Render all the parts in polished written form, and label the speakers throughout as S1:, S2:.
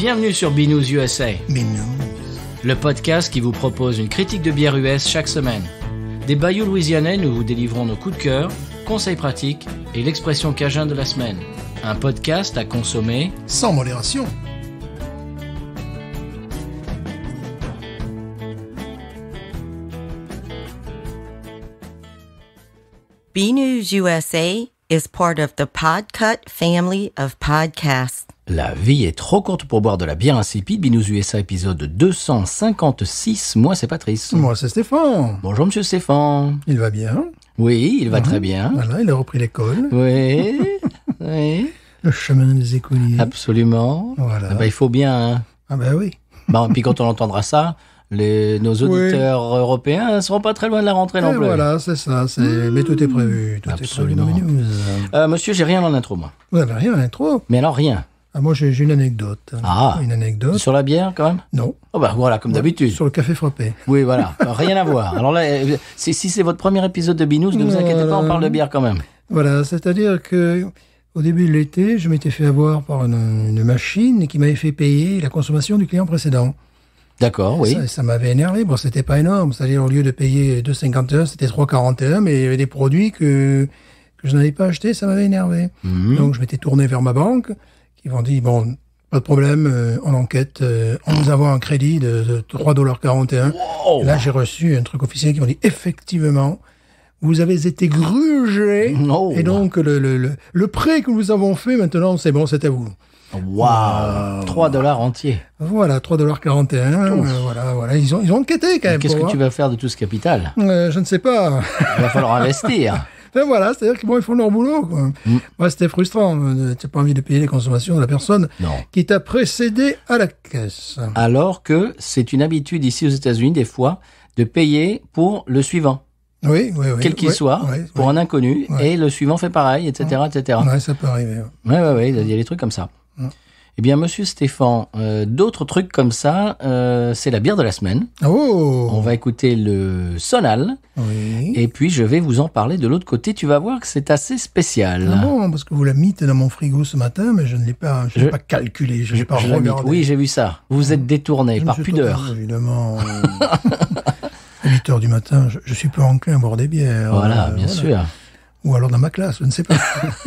S1: Bienvenue sur Binous USA,
S2: Binous.
S1: le podcast qui vous propose une critique de bière US chaque semaine. Des bayous louisianais, nous vous délivrons nos coups de cœur, conseils pratiques et l'expression cajun de la semaine. Un podcast à consommer
S2: Sans modération.
S3: BNews USA is part of the Podcut family of podcasts.
S1: La vie est trop courte pour boire de la bière insipide. Binous USA épisode 256. Moi, c'est Patrice.
S2: Moi, c'est Stéphane.
S1: Bonjour, monsieur Stéphane.
S2: Il va bien.
S1: Oui, il va très bien.
S2: Voilà, il a repris l'école.
S1: Oui, oui,
S2: Le chemin des écoliers.
S1: absolument.
S2: Voilà.
S1: Ah bah, il faut bien. Hein.
S2: Ah ben oui.
S1: Bon, puis quand on entendra ça, nos auditeurs européens ne seront pas très loin de la rentrée non
S2: Et
S1: plus.
S2: voilà, c'est ça. Mais tout est prévu. Tout
S1: Absolument.
S2: est prévu dans Binous.
S1: Monsieur, j'ai rien en intro, moi.
S2: Vous n'avez rien à l'intro.
S1: Mais alors, rien.
S2: Ah, moi, j'ai une anecdote.
S1: Ah.
S2: Une anecdote.
S1: Sur la bière, quand même?
S2: Non.
S1: Oh bah voilà, comme d'habitude.
S2: Sur le café frappé.
S1: Oui, voilà. Rien à voir. Alors là, si c'est votre premier épisode de Binous, ne vous inquiétez pas, on parle de bière quand même.
S2: Voilà, c'est-à-dire que au début de l'été, je m'étais fait avoir par une machine qui m'avait fait payer la consommation du client précédent.
S1: D'accord, oui.
S2: Ça m'avait énervé. Bon, c'était pas énorme. C'est-à-dire, au lieu de payer 2,51, c'était 3,41, mais il y avait des produits que je n'avais pas achetés, ça m'avait énervé. Donc, je m'étais tourné vers ma banque, qui m'ont dit, bon, pas de problème, on enquête, on nous avons un crédit de 3,41 $.
S1: Wow.
S2: Et là, j'ai reçu un truc officiel qui m'a dit, effectivement, vous avez été grugé,
S1: Oh.
S2: et donc, le prêt que nous avons fait, maintenant, c'est bon, c'est à vous.
S1: Waouh. 3 $ entiers.
S2: Voilà, 3,41 $. Voilà. Ils ont enquêté quand même.
S1: Qu'est-ce
S2: pour
S1: que tu
S2: voir.
S1: vas faire de tout ce capital?
S2: Je ne sais pas.
S1: Il va falloir investir.
S2: Ben voilà, c'est-à-dire qu'ils font leur boulot, quoi. Moi, c'était frustrant. Tu n'as pas envie de payer les consommations de la personne
S1: Non.
S2: qui t'a précédé à la caisse.
S1: Alors que c'est une habitude ici aux États-Unis, des fois, de payer pour le suivant.
S2: Oui.
S1: Quel qu'il soit, pour un inconnu, et le suivant fait pareil, etc., etc.
S2: Ouais, ça peut arriver.
S1: Ouais, il y a des trucs comme ça. Eh bien, monsieur Stéphane, d'autres trucs comme ça, c'est la bière de la semaine.
S2: Oh.
S1: On va écouter le Sonal,
S2: Oui.
S1: et puis je vais vous en parler de l'autre côté. Tu vas voir que c'est assez spécial.
S2: Ah bon, parce que vous la mis dans mon frigo ce matin, mais je ne l'ai pas, je l'ai pas calculé, je l'ai pas
S1: Je l'ai mis.
S2: regardé.
S1: Oui, j'ai vu ça. Vous vous êtes détourné
S2: Je me
S1: par
S2: suis
S1: pudeur.
S2: tourné, évidemment. À 8 heures du matin, je suis peu enclin à boire des bières.
S1: Voilà, bien sûr.
S2: Ou alors dans ma classe, je ne sais pas.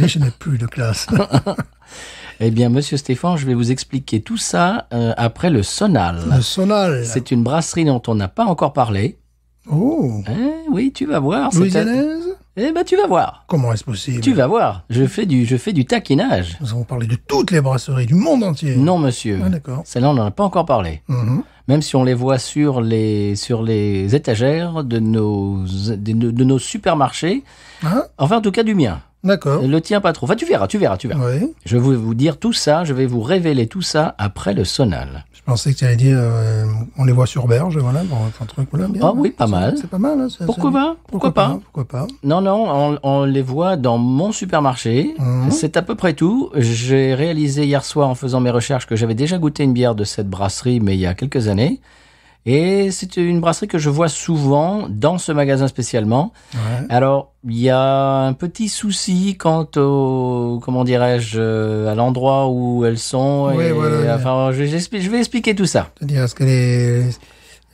S2: Et je n'ai plus de classe.
S1: Eh bien, monsieur Stéphane, je vais vous expliquer tout ça après le Sonal.
S2: Le Sonal.
S1: C'est une brasserie dont on n'a pas encore parlé.
S2: Oh.
S1: Oui, tu vas voir.
S2: Louisianaise?
S1: Eh ben, tu vas voir.
S2: Comment est-ce possible?
S1: Tu vas voir. Je fais du taquinage.
S2: Nous avons parlé de toutes les brasseries du monde entier.
S1: Non, monsieur.
S2: Ah, d'accord.
S1: Celle-là, on n'en a pas encore parlé.
S2: Mhm.
S1: Même si on les voit sur les étagères de nos supermarchés.
S2: Ah,
S1: Enfin, en tout cas, du mien.
S2: d'accord.
S1: Le tien, pas trop. Enfin, tu verras.
S2: Oui.
S1: Je vais vous dire tout ça. Je vais vous révéler tout ça après le Sonal.
S2: Je pensais que tu allais dire, on les voit sur berge, voilà, bon, un truc, voilà, bien.
S1: Ah oui, pas mal.
S2: C'est pas mal, hein.
S1: Pourquoi pas? Pourquoi pas?
S2: Pourquoi pas?
S1: Non, on les voit dans mon supermarché. C'est à peu près tout. J'ai réalisé hier soir en faisant mes recherches que j'avais déjà goûté une bière de cette brasserie, mais il y a quelques années. Et c'est une brasserie que je vois souvent dans ce magasin spécialement.
S2: Ouais.
S1: Alors, il y a un petit souci quant au, comment dirais-je, à l'endroit où elles sont.
S2: Oui,
S1: et,
S2: voilà.
S1: enfin, je vais expliquer tout ça.
S2: C'est-à-dire, est-ce qu'elle est,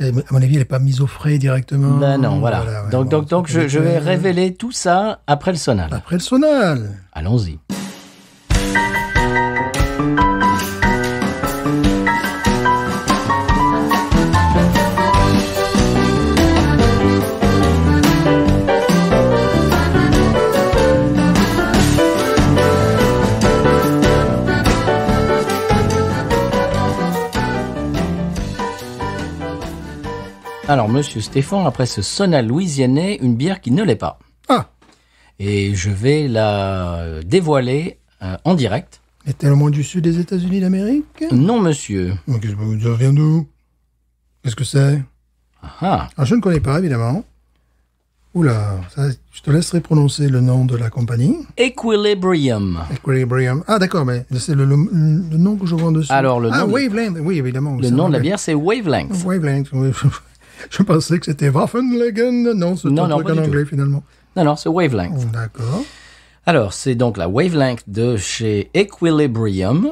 S2: à mon avis, elle n'est pas mise au frais directement?
S1: Ben non, voilà.
S2: ouais,
S1: Donc,
S2: bon,
S1: je vais révéler tout ça après le Sonal.
S2: Après le Sonal.
S1: Allons-y. Alors, monsieur Stéphane, après ce Sonal louisianais, une bière qui ne l'est pas.
S2: Ah.
S1: Et je vais la dévoiler en direct.
S2: Est-elle au moins du sud des États-Unis d'Amérique?
S1: Non, monsieur.
S2: Mais qu'est-ce que vous dire, vient d'où? Qu'est-ce que c'est?
S1: Ah,
S2: Alors, je ne connais pas, évidemment. Oula, ça, je te laisserai prononcer le nom de la compagnie.
S1: Equilibrium.
S2: Equilibrium. Ah, d'accord, mais c'est le nom que je vois en dessous.
S1: Alors, le nom
S2: Ah,
S1: de-
S2: Wavelength, oui, évidemment.
S1: Le nom de la bière, c'est Wavelength.
S2: Wavelength, oui. Je pensais que c'était Waffenlegen. Non, c'est
S1: Non,
S2: un
S1: non,
S2: truc
S1: pas
S2: en
S1: du tout.
S2: anglais, finalement.
S1: Non, c'est Wavelength.
S2: D'accord.
S1: Alors, c'est donc la Wavelength de chez Equilibrium.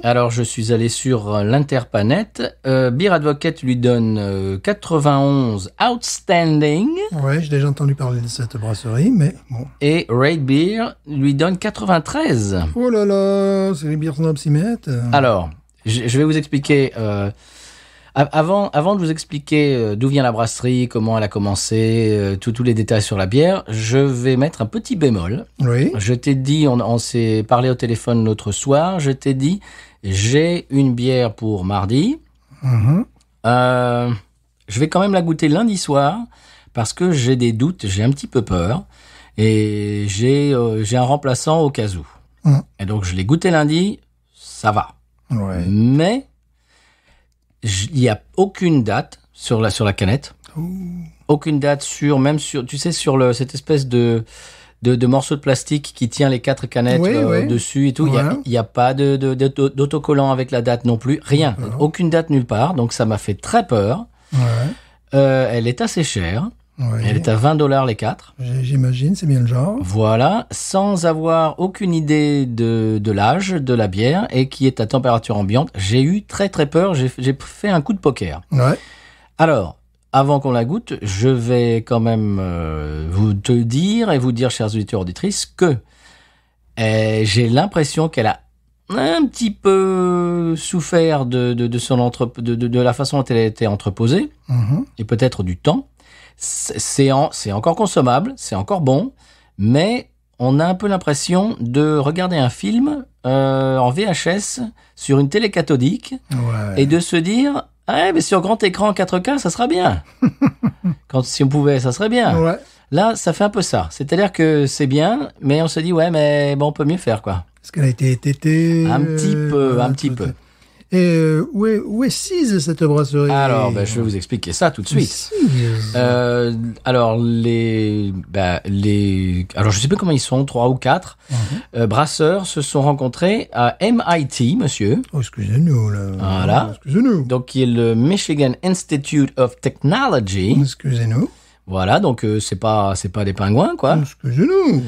S1: Alors, je suis allé sur l'Interpanet. Beer Advocate lui donne 91 Outstanding.
S2: Ouais, j'ai déjà entendu parler de cette brasserie, mais bon.
S1: Et Rate Beer lui donne 93.
S2: Oh là là, c'est les bières snobs s'y mettent.
S1: Alors, je vais vous expliquer... Avant de vous expliquer d'où vient la brasserie, comment elle a commencé, tous les détails sur la bière, je vais mettre un petit bémol.
S2: Oui.
S1: Je t'ai dit, on s'est parlé au téléphone l'autre soir, je t'ai dit, j'ai une bière pour mardi. Je vais quand même la goûter lundi soir parce que j'ai des doutes, j'ai un petit peu peur et j'ai un remplaçant au cas où. Et donc je l'ai goûté lundi, ça va.
S2: Ouais.
S1: Mais il n'y a aucune date sur la canette. Aucune date même sur, tu sais, sur cette espèce de morceau de plastique qui tient les 4 canettes dessus et tout. Il y a pas d'autocollant avec la date non plus. Rien. Aucune date nulle part. Donc ça m'a fait très peur. Elle est assez chère. Elle est à $20 les 4.
S2: J'imagine, c'est bien le genre.
S1: Voilà, sans avoir aucune idée de l'âge de la bière et qui est à température ambiante. J'ai eu très très peur, j'ai fait un coup de poker.
S2: Ouais.
S1: Alors, avant qu'on la goûte, je vais quand même vous dire, chers auditeurs auditrices, que j'ai l'impression qu'elle a un petit peu souffert de la façon dont elle a été entreposée et peut-être du temps. C'est encore consommable, c'est encore bon, mais on a un peu l'impression de regarder un film en VHS sur une télé cathodique et de se dire mais sur grand écran 4K, ça sera bien. Si on pouvait, ça serait bien.
S2: Ouais.
S1: Là, ça fait un peu ça. C'est-à-dire que c'est bien, mais on se dit mais bon, on peut mieux faire, quoi.
S2: Est-ce qu'elle a été tétée
S1: Un petit peu.
S2: Et où est Cise, cette brasserie?
S1: Alors, je vais vous expliquer ça tout de suite. Alors, alors je sais pas comment ils sont, 3 ou 4 brasseurs se sont rencontrés à MIT, monsieur.
S2: Oh, excusez-nous, là.
S1: Voilà.
S2: Excusez-nous.
S1: Donc, qui est le Michigan Institute of Technology.
S2: Excusez-nous.
S1: Voilà, donc c'est pas des pingouins, quoi.
S2: Excusez-nous.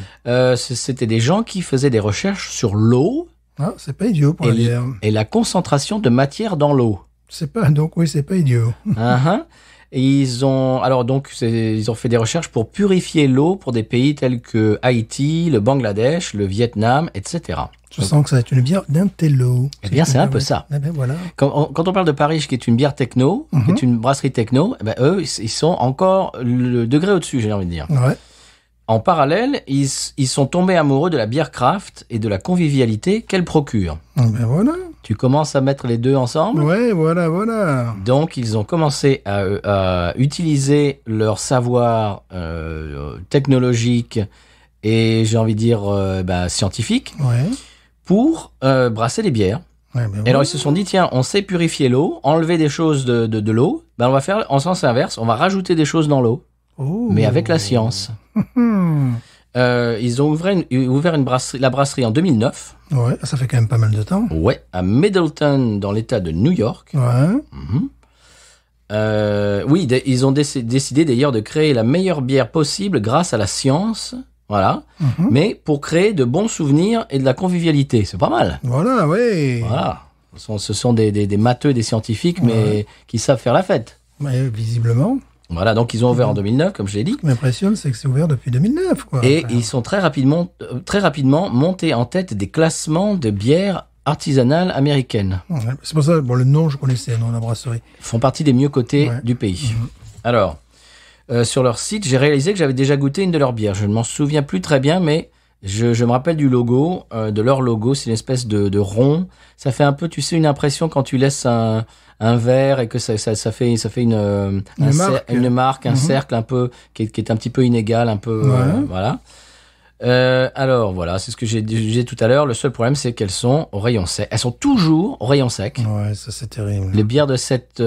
S1: C'était des gens qui faisaient des recherches sur l'eau.
S2: Ah, c'est pas idiot pour la bière.
S1: Et la concentration de matière dans l'eau.
S2: C'est pas idiot.
S1: Et ils ont fait des recherches pour purifier l'eau pour des pays tels que Haïti, le Bangladesh, le Vietnam, etc.
S2: Je sens que ça va être une bière d'intello.
S1: Eh bien, c'est un peu ça.
S2: Eh ben voilà.
S1: Quand on parle de Paris, qui est une bière techno, qui est une brasserie techno, eux, ils sont encore le degré au-dessus, j'ai envie de dire.
S2: Ouais.
S1: En parallèle, ils sont tombés amoureux de la bière craft et de la convivialité qu'elle procure.
S2: Ben voilà.
S1: Tu commences à mettre les deux ensemble.
S2: Ouais, voilà.
S1: Donc, ils ont commencé à utiliser leur savoir technologique et, j'ai envie de dire, scientifique pour brasser les bières.
S2: Ouais,
S1: et alors, ils se sont dit, tiens, on sait purifier l'eau, enlever des choses de l'eau. On va faire en sens inverse, on va rajouter des choses dans l'eau.
S2: Oh.
S1: Mais avec la science. Ils ont ouvert la brasserie en 2009.
S2: Ouais, ça fait quand même pas mal de temps.
S1: Ouais, à Middleton, dans l'État de New York.
S2: Ouais.
S1: Oui, ils ont décidé d'ailleurs de créer la meilleure bière possible grâce à la science. Voilà. Mais pour créer de bons souvenirs et de la convivialité. C'est pas mal.
S2: Voilà, oui.
S1: Voilà. Ce sont des matheux, des scientifiques, mais qui savent faire la fête.
S2: Ouais, visiblement.
S1: Voilà, donc ils ont ouvert en 2009, comme je l'ai dit.
S2: Ce qui m'impressionne, c'est que c'est ouvert depuis 2009, quoi.
S1: Et ils sont très rapidement montés en tête des classements de bières artisanales américaines.
S2: Ouais, c'est pour ça, le nom, je connaissais, le nom de la brasserie.
S1: Font partie des mieux cotés du pays. Alors, sur leur site, j'ai réalisé que j'avais déjà goûté une de leurs bières. Je ne m'en souviens plus très bien, mais je me rappelle du logo, de leur logo. C'est une espèce de rond. Ça fait un peu, tu sais, une impression quand tu laisses un verre et que ça fait une marque, un cercle un peu qui est un petit peu inégal, un peu voilà. Alors voilà, c'est ce que j'ai dit tout à l'heure. Le seul problème, c'est qu'elles sont au rayon sec. Elles sont toujours au rayon sec.
S2: Ouais, ça c'est terrible.
S1: Les bières de cette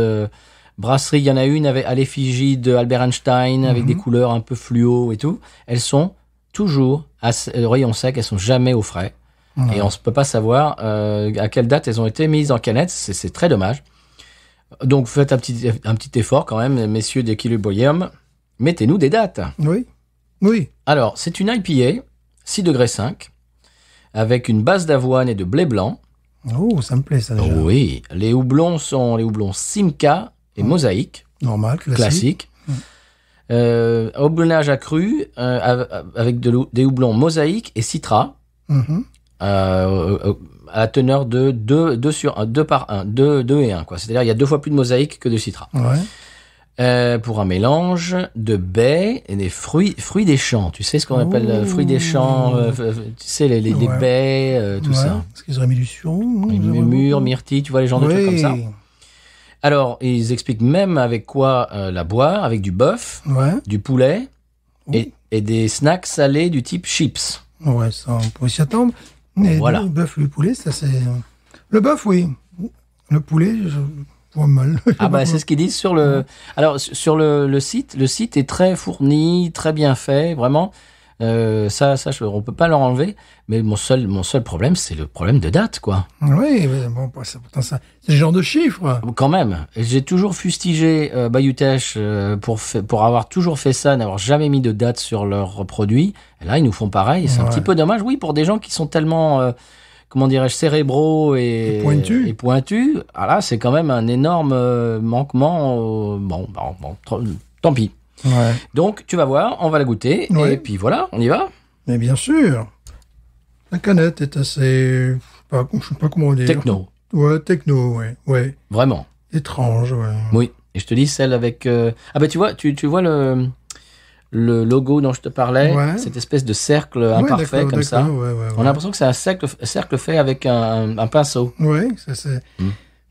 S1: brasserie, il y en a une à l'effigie de Albert Einstein avec des couleurs un peu fluo et tout. Elles sont toujours au rayon sec. Elles sont jamais au frais. Et on ne peut pas savoir à quelle date elles ont été mises en canette. C'est très dommage. Donc, faites un petit effort quand même, messieurs d'Equilibrium. Mettez-nous des dates.
S2: Oui.
S1: Alors, c'est une IPA. 6 degrés 5, avec une base d'avoine et de blé blanc.
S2: Oh, ça me plaît, ça, déjà.
S1: Oui, les houblons sont les houblons Simca et Mosaïque,
S2: Normal,
S1: classique. Houblonnage accru avec des houblons Mosaïque et Citra.
S2: Mhm.
S1: À la teneur de 2 par 1, 2 et 1, quoi. C'est-à-dire, il y a 2 fois plus de mosaïque que de citra.
S2: Ouais.
S1: Pour un mélange de baies et des fruits des champs. Tu sais ce qu'on appelle fruits des champs, tu sais, les
S2: Ouais.
S1: baies, tout ça.
S2: Est-ce qu'ils auraient mis du sureau?
S1: Mûr, myrtille, tu vois, les genres de trucs comme ça. Alors, ils expliquent même avec quoi la boire, avec du bœuf,
S2: Ouais.
S1: du poulet et des snacks salés du type chips.
S2: Ouais, ça, on pourrait s'y attendre. Mais
S1: Voilà.
S2: le bœuf, le poulet, ça c'est... Le bœuf, oui. Le poulet, je vois mal.
S1: Ah bah c'est ce qu'ils disent sur le. Alors sur le site est très fourni, très bien fait, vraiment. On peut pas leur enlever. Mais mon seul problème, c'est le problème de date, quoi.
S2: Oui, mais bon, pourtant ça, c'est le genre de chiffre.
S1: Quand même, j'ai toujours fustigé Bayou Teche pour avoir toujours fait ça, n'avoir jamais mis de date sur leurs produits. Et là, ils nous font pareil. C'est un petit peu dommage, oui, pour des gens qui sont tellement, comment dirais-je, cérébraux et pointus. Ah là, c'est quand même un énorme manquement. Bon, tant pis.
S2: Ouais.
S1: Donc, tu vas voir, on va la goûter.
S2: Ouais.
S1: Et puis voilà, on y va.
S2: Mais bien sûr. La canette est assez... Je sais pas comment dire.
S1: Techno,
S2: Ouais, techno, ouais. Ouais.
S1: vraiment.
S2: Étrange, ouais.
S1: Oui. Et je te dis celle avec... Ah ben tu vois, tu vois le logo dont je te parlais,
S2: Ouais.
S1: cette espèce de cercle imparfait
S2: d'accord,
S1: comme ça.
S2: d'accord, ouais.
S1: On a l'impression que c'est un cercle fait avec un pinceau.
S2: Ouais, ça c'est...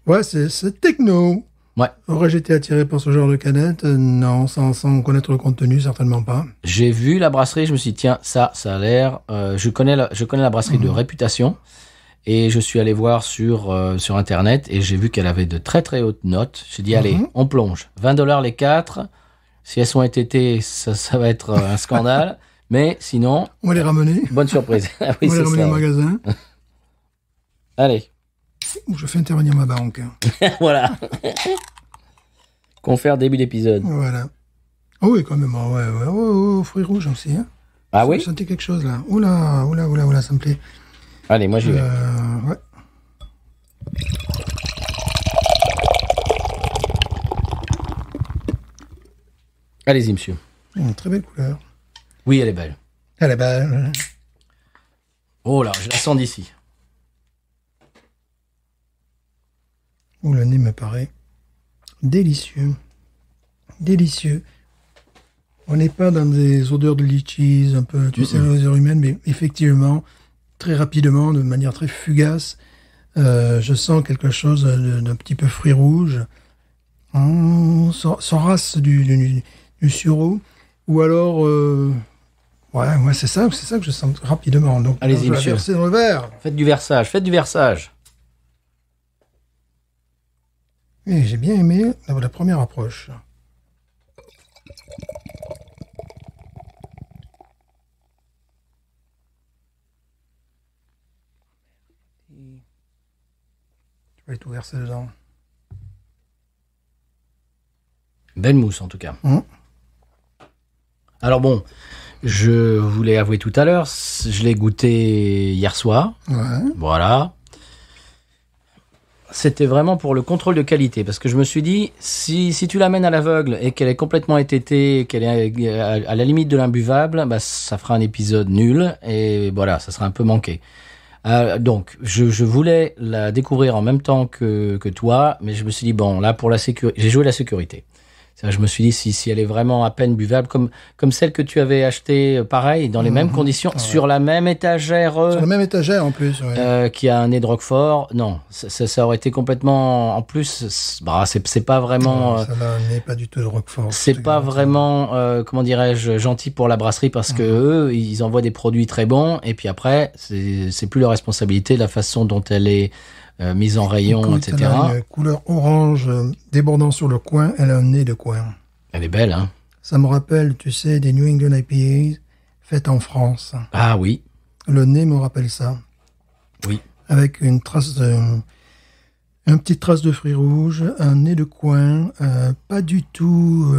S2: Ouais, c'est techno.
S1: Ouais.
S2: Aurais-je été attiré par ce genre de canette? Non, sans connaître le contenu, certainement pas.
S1: J'ai vu la brasserie, je me suis dit, tiens, ça a l'air... je connais la brasserie de réputation. Et je suis allé voir sur Internet et j'ai vu qu'elle avait de très très hautes notes. J'ai dit, allez, on plonge. $20 les 4. Si elles sont été, ça va être un scandale. Mais sinon,
S2: On va les ramener.
S1: bonne surprise. Ah oui,
S2: On va les
S1: c'est
S2: ramener
S1: ça.
S2: au magasin.
S1: Allez,
S2: Où je fais intervenir ma banque.
S1: voilà. Confère début d'épisode.
S2: Voilà. Oh oui, quand même. Ouais. Fruits rouges aussi. Hein.
S1: Ah
S2: Je
S1: oui?
S2: sentais quelque chose là. Oula, ça me plaît.
S1: Allez, moi j'y vais.
S2: Ouais.
S1: Allez-y, monsieur.
S2: Très belle couleur.
S1: Oui, elle est belle.
S2: Elle est belle.
S1: Oh là, je la sens d'ici.
S2: Oh, le nez me paraît délicieux. Délicieux. On n'est pas dans des odeurs de litchis, un peu, tu sais, les odeurs humaines, mais effectivement, très rapidement, de manière très fugace, je sens quelque chose d'un petit peu fruit rouge. S'enrace du sureau. Ou alors, ouais, c'est ça que je sens rapidement. Donc,
S1: Allez-y,
S2: je vais
S1: monsieur.
S2: verser dans le verre.
S1: Faites du versage.
S2: Et j'ai bien aimé la première approche. Je vais tout verser dedans.
S1: Belle mousse en tout cas.
S2: Mmh.
S1: Alors bon, je vous l'ai avoué tout à l'heure, je l'ai goûté hier soir.
S2: Ouais.
S1: Voilà. C'était vraiment pour le contrôle de qualité, parce que je me suis dit, si tu l'amènes à l'aveugle et qu'elle est complètement ététée, qu'elle est à la limite de l'imbuvable, bah, ça fera un épisode nul, et voilà, ça sera un peu manqué. Donc, je voulais la découvrir en même temps que toi, mais je me suis dit, bon, là, pour la sécurité, j'ai joué la sécurité. Je me suis dit, si elle est vraiment à peine buvable, comme celle que tu avais achetée, pareil, dans les mêmes conditions, sur la même étagère,
S2: Sur la même étagère en plus. Ouais.
S1: qui a un nez de Roquefort, non, ça aurait été complètement, en plus, c'est pas vraiment,
S2: Ça n'est pas du tout de Roquefort.
S1: c'est pas vraiment, comment dirais-je, gentil pour la brasserie parce que eux, ils envoient des produits très bons et puis après, c'est plus leur responsabilité, la façon dont elle est mise en rayon,
S2: Écoute,
S1: etc.
S2: elle a une couleur orange débordant sur le coin. Elle a un nez de coin.
S1: Elle est belle, hein.
S2: Ça me rappelle, tu sais, des New England IPAs faites en France.
S1: Ah oui,
S2: Le nez me rappelle ça.
S1: oui.
S2: Avec une petite trace de fruits rouges, un nez de coin, pas du tout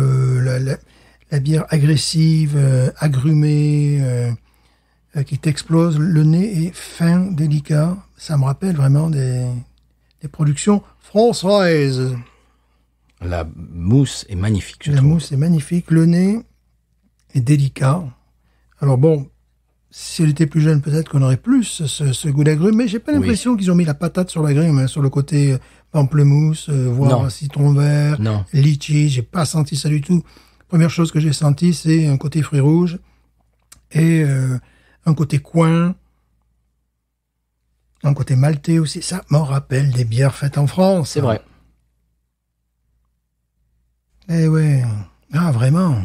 S2: la bière agressive, agrumée, qui t'explose. Le nez est fin, délicat. Ça me rappelle vraiment des productions françaises.
S1: La mousse est magnifique, je
S2: La
S1: trouve.
S2: mousse est magnifique. Le nez est délicat. Alors bon, si elle était plus jeune, peut-être qu'on aurait plus ce goût d'agrumes, mais j'ai pas l'impression qu'ils ont mis la patate sur l'agrumes, hein, sur le côté pamplemousse, voire
S1: Non.
S2: citron vert,
S1: Non.
S2: litchi. J'ai pas senti ça du tout. Première chose que j'ai senti, c'est un côté fruits rouges et un côté coin, un côté maltais aussi. Ça m'en rappelle des bières faites en France.
S1: C'est vrai.
S2: Eh ouais. Ah, vraiment.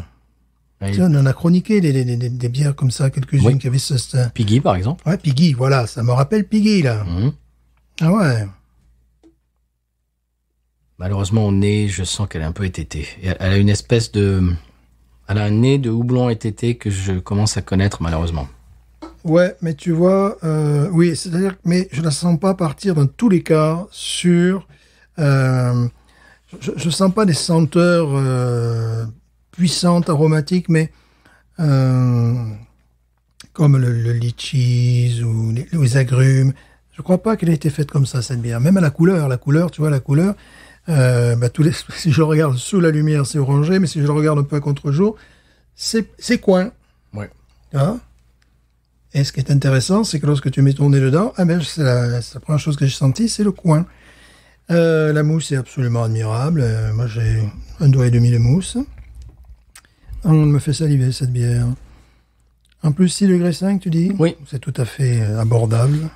S1: Ouais.
S2: Tu sais, on en a chroniqué des bières comme ça, quelques-unes
S1: Oui.
S2: qui avaient ce...
S1: Piggy, par exemple.
S2: Ouais, Piggy, voilà, ça me rappelle Piggy, là.
S1: Mhm.
S2: Ah ouais.
S1: Malheureusement, au nez, je sens qu'elle est un peu ététée. Et elle a une espèce de... Elle a un nez de houblon étété que je commence à connaître, malheureusement.
S2: Ouais, mais tu vois, oui, c'est-à-dire, mais je la sens pas partir dans tous les cas sur... je sens pas des senteurs puissantes, aromatiques, mais comme le litchis ou les agrumes. Je crois pas qu'elle ait été faite comme ça, cette bière. Même à la couleur, tu vois, la couleur, si je le regarde sous la lumière, c'est orangé, mais si je le regarde un peu à contre-jour, c'est coin.
S1: Ouais.
S2: Hein? Et ce qui est intéressant, c'est que lorsque tu mets ton nez dedans, c'est la première chose que j'ai sentie, c'est le coin. La mousse est absolument admirable. Moi, j'ai 1,5 doigt de mousse. On me fait saliver, cette bière. En plus, 6,5 degrés, tu dis?
S1: Oui.
S2: C'est tout à fait abordable.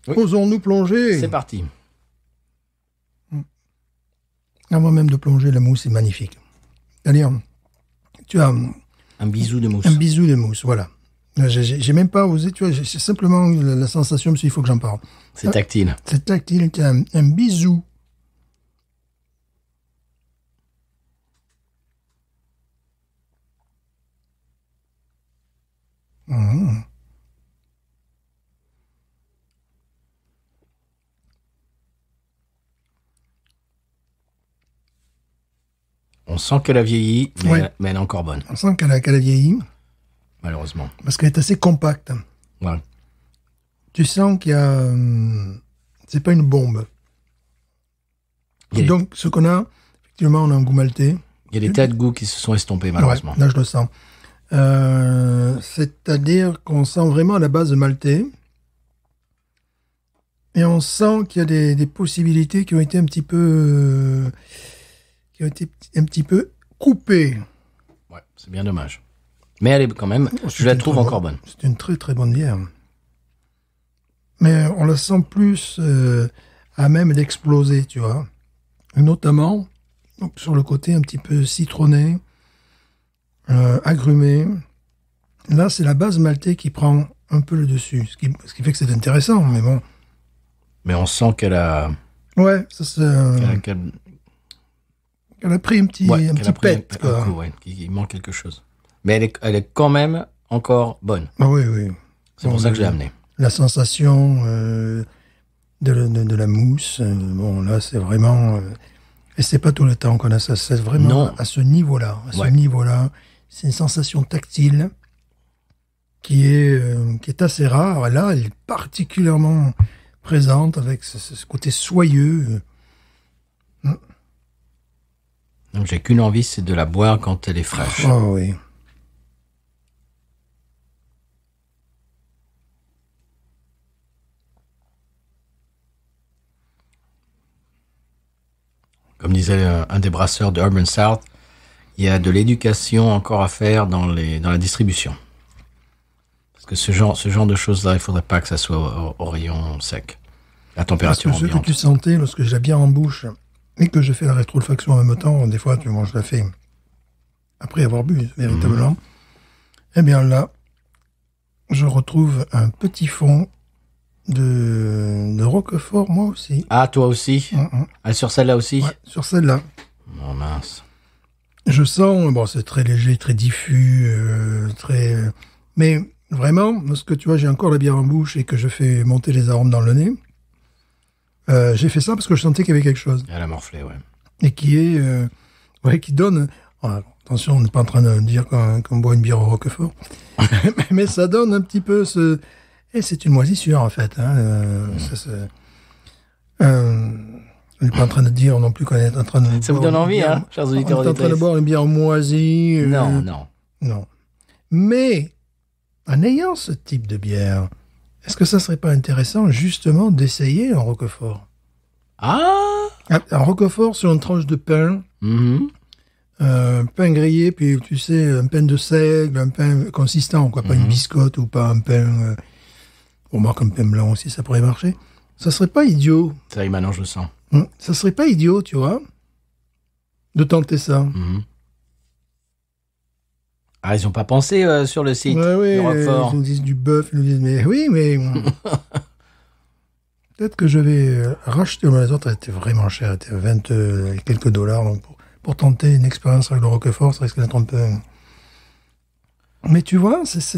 S1: Oui.
S2: Osons-nous plonger?
S1: C'est parti.
S2: Avant même de plonger, la mousse est magnifique. C'est-à-dire, tu as
S1: Un bisou de mousse.
S2: un bisou de mousse, voilà. J'ai même pas osé, tu vois, j'ai simplement eu la sensation, il faut que j'en parle.
S1: C'est tactile.
S2: C'est tactile, tu as un bisou. Mmh.
S1: On sent qu'elle a vieilli, mais,
S2: Ouais.
S1: mais elle est encore bonne,
S2: On sent qu'elle a vieilli,
S1: malheureusement.
S2: parce qu'elle est assez compacte.
S1: Ouais.
S2: Tu sens qu'il y a... c'est pas une bombe.
S1: Il y a,
S2: Donc, ce qu'on a, effectivement, on a un goût maltais.
S1: il y a des tas de goûts qui se sont estompés, malheureusement.
S2: Ouais, là, je le sens. C'est-à-dire qu'on sent vraiment la base de maltais. Et on sent qu'il y a des possibilités qui ont été un petit peu... qui ont été un petit peu coupées.
S1: Ouais, c'est bien dommage. Mais elle est quand même, je la trouve encore bonne.
S2: C'est une très très bonne bière. Mais on la sent plus à même d'exploser, tu vois. Et notamment sur le côté un petit peu citronné, agrumé. Là, c'est la base maltais qui prend un peu le dessus. Ce qui fait que c'est intéressant, mais bon.
S1: Mais on sent qu'elle a...
S2: Ouais, ça c'est...
S1: qu'elle
S2: Elle a pris un petit,
S1: ouais,
S2: un
S1: qu'elle
S2: petit
S1: a pris
S2: pet,
S1: un
S2: quoi.
S1: coup, ouais, qu'il manque quelque chose. Mais elle est quand même encore bonne.
S2: Ah oui, oui.
S1: C'est pour ça que je l'ai amenée.
S2: La sensation de la mousse, bon, là, c'est vraiment... et c'est pas tout le temps qu'on a ça. C'est vraiment
S1: Non.
S2: à ce niveau-là. À ce
S1: Ouais.
S2: niveau-là, c'est une sensation tactile qui est assez rare. Là, elle est particulièrement présente avec ce côté soyeux.
S1: Donc j'ai qu'une envie, c'est de la boire quand elle est fraîche.
S2: Oh oui.
S1: Comme disait un des brasseurs de Urban South, il y a de l'éducation encore à faire dans la distribution. Parce que ce genre de choses-là, il ne faudrait pas que ça soit au rayon sec. La
S2: Parce
S1: température
S2: que ce que
S1: ambiante.
S2: tu sentais lorsque j'ai la bière en bouche et que je fais la rétrofaction en même temps, des fois, je la fais après avoir bu, véritablement. Eh bien là, je retrouve un petit fond de Roquefort, moi aussi.
S1: Ah, toi aussi Ah, sur celle-là aussi
S2: Ouais, sur celle-là.
S1: Oh mince.
S2: Je sens, bon, c'est très léger, très diffus, très... mais vraiment, lorsque tu vois, j'ai encore la bière en bouche et que je fais monter les arômes dans le nez, j'ai fait ça parce que je sentais qu'il y avait quelque chose.
S1: Elle a morflé, ouais.
S2: Et qui est... ouais, qui donne... Attention, on n'est pas en train de dire qu'on boit une bière au Roquefort. Mais ça donne un petit peu ce... Et c'est une moisissure, en fait. On n'est pas en train de dire non plus qu'on est en train de...
S1: Ça vous donne envie, hein, chers auditeurs.
S2: On est en train de boire une bière moisie. Non. Mais, en ayant ce type de bière, est-ce que ça serait pas intéressant, justement, d'essayer un Roquefort?
S1: Ah!
S2: Un Roquefort sur une tranche de pain. Pain grillé, puis tu sais, un pain de seigle, un pain consistant, quoi, pas une biscotte ou pas un pain... on marque un pain blanc aussi, ça pourrait marcher. Ça serait pas idiot.
S1: Ça y est, maintenant je le sens.
S2: Ça serait pas idiot, tu vois, de tenter ça.
S1: Ah, ils ont pas pensé sur le site
S2: Ouais,
S1: de Roquefort.
S2: ils nous disent du bœuf, ils nous disent, mais oui, mais... Peut-être que je vais racheter, les autres, elle était vraiment chère, elle était 20 et quelques dollars, donc pour tenter une expérience avec le Roquefort, ça risque d'être un peu... Mais tu vois, ça